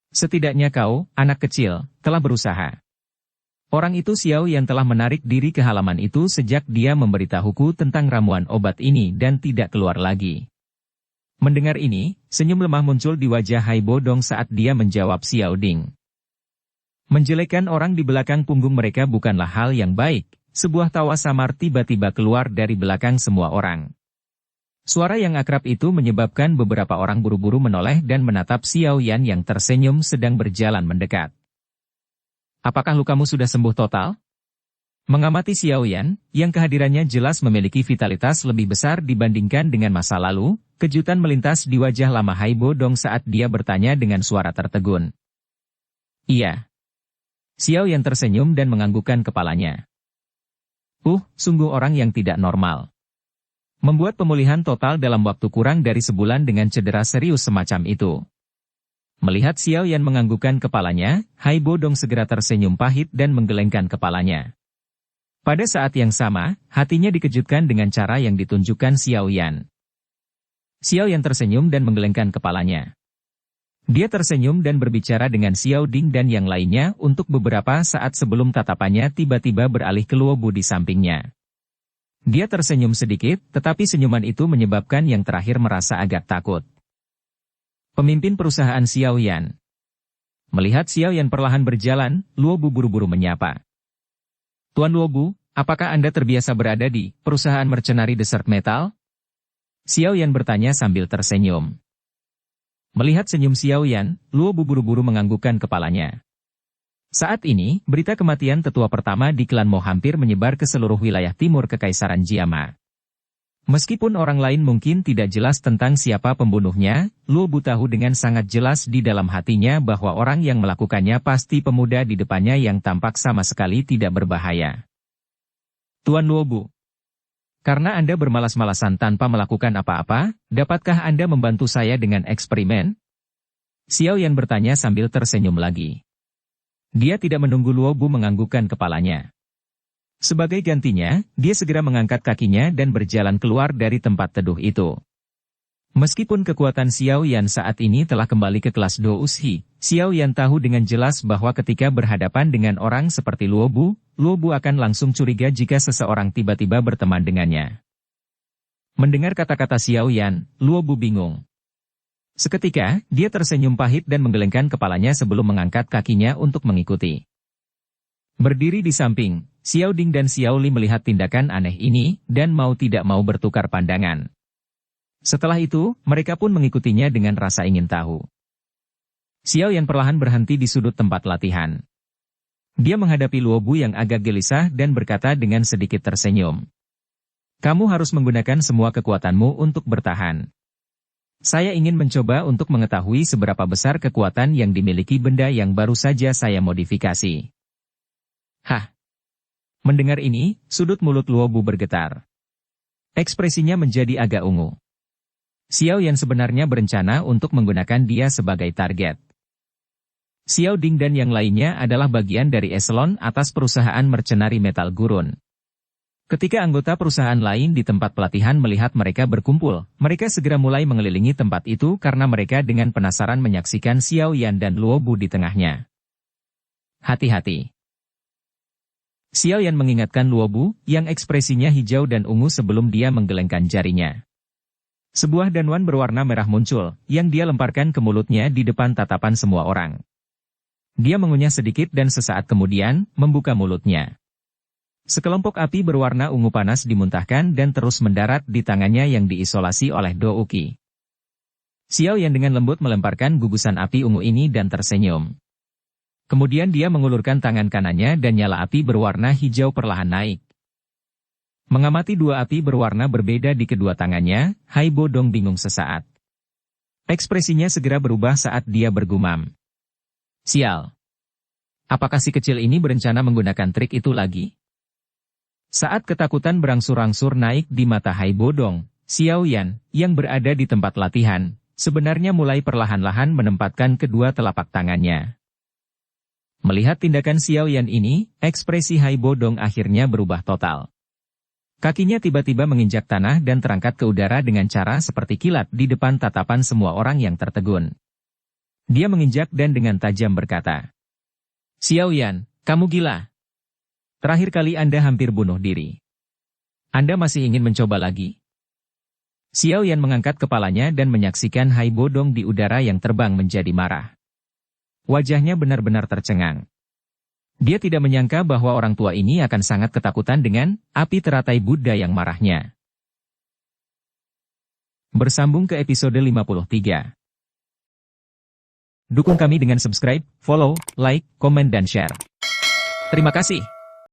Setidaknya kau, anak kecil, telah berusaha. Orang itu Xiao yang telah menarik diri ke halaman itu sejak dia memberitahuku tentang ramuan obat ini dan tidak keluar lagi. Mendengar ini, senyum lemah muncul di wajah Hai Bodong saat dia menjawab Xiao Ding. Menjelekkan orang di belakang punggung mereka bukanlah hal yang baik, sebuah tawa samar tiba-tiba keluar dari belakang semua orang. Suara yang akrab itu menyebabkan beberapa orang buru-buru menoleh dan menatap Xiao Yan yang tersenyum sedang berjalan mendekat. Apakah lukamu sudah sembuh total? Mengamati Xiao Yan, yang kehadirannya jelas memiliki vitalitas lebih besar dibandingkan dengan masa lalu, kejutan melintas di wajah lama Hai Bodong saat dia bertanya dengan suara tertegun. Iya. Xiao Yan tersenyum dan menganggukkan kepalanya. Sungguh orang yang tidak normal. Membuat pemulihan total dalam waktu kurang dari sebulan dengan cedera serius semacam itu. Melihat Xiao Yan menganggukkan kepalanya, Hai Bodong segera tersenyum pahit dan menggelengkan kepalanya. Pada saat yang sama, hatinya dikejutkan dengan cara yang ditunjukkan Xiao Yan. Xiao Yan tersenyum dan menggelengkan kepalanya. Dia tersenyum dan berbicara dengan Xiao Ding dan yang lainnya untuk beberapa saat sebelum tatapannya tiba-tiba beralih ke Luobu di sampingnya. Dia tersenyum sedikit, tetapi senyuman itu menyebabkan yang terakhir merasa agak takut. Pemimpin perusahaan Xiao Yan. Melihat Xiao Yan perlahan berjalan, Luo Bu buru-buru menyapa. Tuan Luo Bu, apakah Anda terbiasa berada di perusahaan mercenari desert metal? Xiao Yan bertanya sambil tersenyum. Melihat senyum Xiao Yan, Luo Bu buru-buru menganggukkan kepalanya. Saat ini, berita kematian tetua pertama di klan Mo hampir menyebar ke seluruh wilayah timur Kekaisaran Jiama. Meskipun orang lain mungkin tidak jelas tentang siapa pembunuhnya, Luo Bu tahu dengan sangat jelas di dalam hatinya bahwa orang yang melakukannya pasti pemuda di depannya yang tampak sama sekali tidak berbahaya. Tuan Luo Bu, karena Anda bermalas-malasan tanpa melakukan apa-apa, dapatkah Anda membantu saya dengan eksperimen? Xiao Yan bertanya sambil tersenyum lagi. Dia tidak menunggu Luo Bu menganggukkan kepalanya. Sebagai gantinya, dia segera mengangkat kakinya dan berjalan keluar dari tempat teduh itu. Meskipun kekuatan Xiao Yan saat ini telah kembali ke kelas Do Ushi, Xiao Yan tahu dengan jelas bahwa ketika berhadapan dengan orang seperti Luo Bu akan langsung curiga jika seseorang tiba-tiba berteman dengannya. Mendengar kata-kata Xiao Yan, Luo Bu bingung. Seketika, dia tersenyum pahit dan menggelengkan kepalanya sebelum mengangkat kakinya untuk mengikuti. Berdiri di samping, Xiao Ding dan Xiao Li melihat tindakan aneh ini, dan mau tidak mau bertukar pandangan. Setelah itu, mereka pun mengikutinya dengan rasa ingin tahu. Xiao Yan perlahan berhenti di sudut tempat latihan. Dia menghadapi Luo Bu yang agak gelisah dan berkata dengan sedikit tersenyum. Kamu harus menggunakan semua kekuatanmu untuk bertahan. Saya ingin mencoba untuk mengetahui seberapa besar kekuatan yang dimiliki benda yang baru saja saya modifikasi. Hah? Mendengar ini, sudut mulut Luo Bu bergetar. Ekspresinya menjadi agak ungu. Xiao Yan sebenarnya berencana untuk menggunakan dia sebagai target. Xiao Ding dan yang lainnya adalah bagian dari eselon atas perusahaan mercenari metal gurun. Ketika anggota perusahaan lain di tempat pelatihan melihat mereka berkumpul, mereka segera mulai mengelilingi tempat itu karena mereka dengan penasaran menyaksikan Xiao Yan dan Luo Bu di tengahnya. Hati-hati. Xiao Yan mengingatkan Luo Bu, yang ekspresinya hijau dan ungu sebelum dia menggelengkan jarinya. Sebuah danwan berwarna merah muncul, yang dia lemparkan ke mulutnya di depan tatapan semua orang. Dia mengunyah sedikit dan sesaat kemudian, membuka mulutnya. Sekelompok api berwarna ungu panas dimuntahkan dan terus mendarat di tangannya yang diisolasi oleh Do Uki. Xiao Yan dengan lembut melemparkan gugusan api ungu ini dan tersenyum. Kemudian dia mengulurkan tangan kanannya dan nyala api berwarna hijau perlahan naik. Mengamati dua api berwarna berbeda di kedua tangannya, Hai Bo Dong bingung sesaat. Ekspresinya segera berubah saat dia bergumam. Sial. Apakah si kecil ini berencana menggunakan trik itu lagi? Saat ketakutan berangsur-angsur naik di mata Hai Bo Dong, Xiao Yan, yang berada di tempat latihan, sebenarnya mulai perlahan-lahan menempatkan kedua telapak tangannya. Melihat tindakan Xiao Yan ini, ekspresi Hai Bo Dong akhirnya berubah total. Kakinya tiba-tiba menginjak tanah dan terangkat ke udara dengan cara seperti kilat di depan tatapan semua orang yang tertegun. Dia menginjak dan dengan tajam berkata, Xiao Yan, kamu gila. Terakhir kali Anda hampir bunuh diri. Anda masih ingin mencoba lagi? Xiao Yan mengangkat kepalanya dan menyaksikan Hai Bo Dong di udara yang terbang menjadi marah. Wajahnya benar-benar tercengang. Dia tidak menyangka bahwa orang tua ini akan sangat ketakutan dengan api teratai Buddha yang marahnya. Bersambung ke episode 53. Dukung kami dengan subscribe, follow, like, komen dan share. Terima kasih.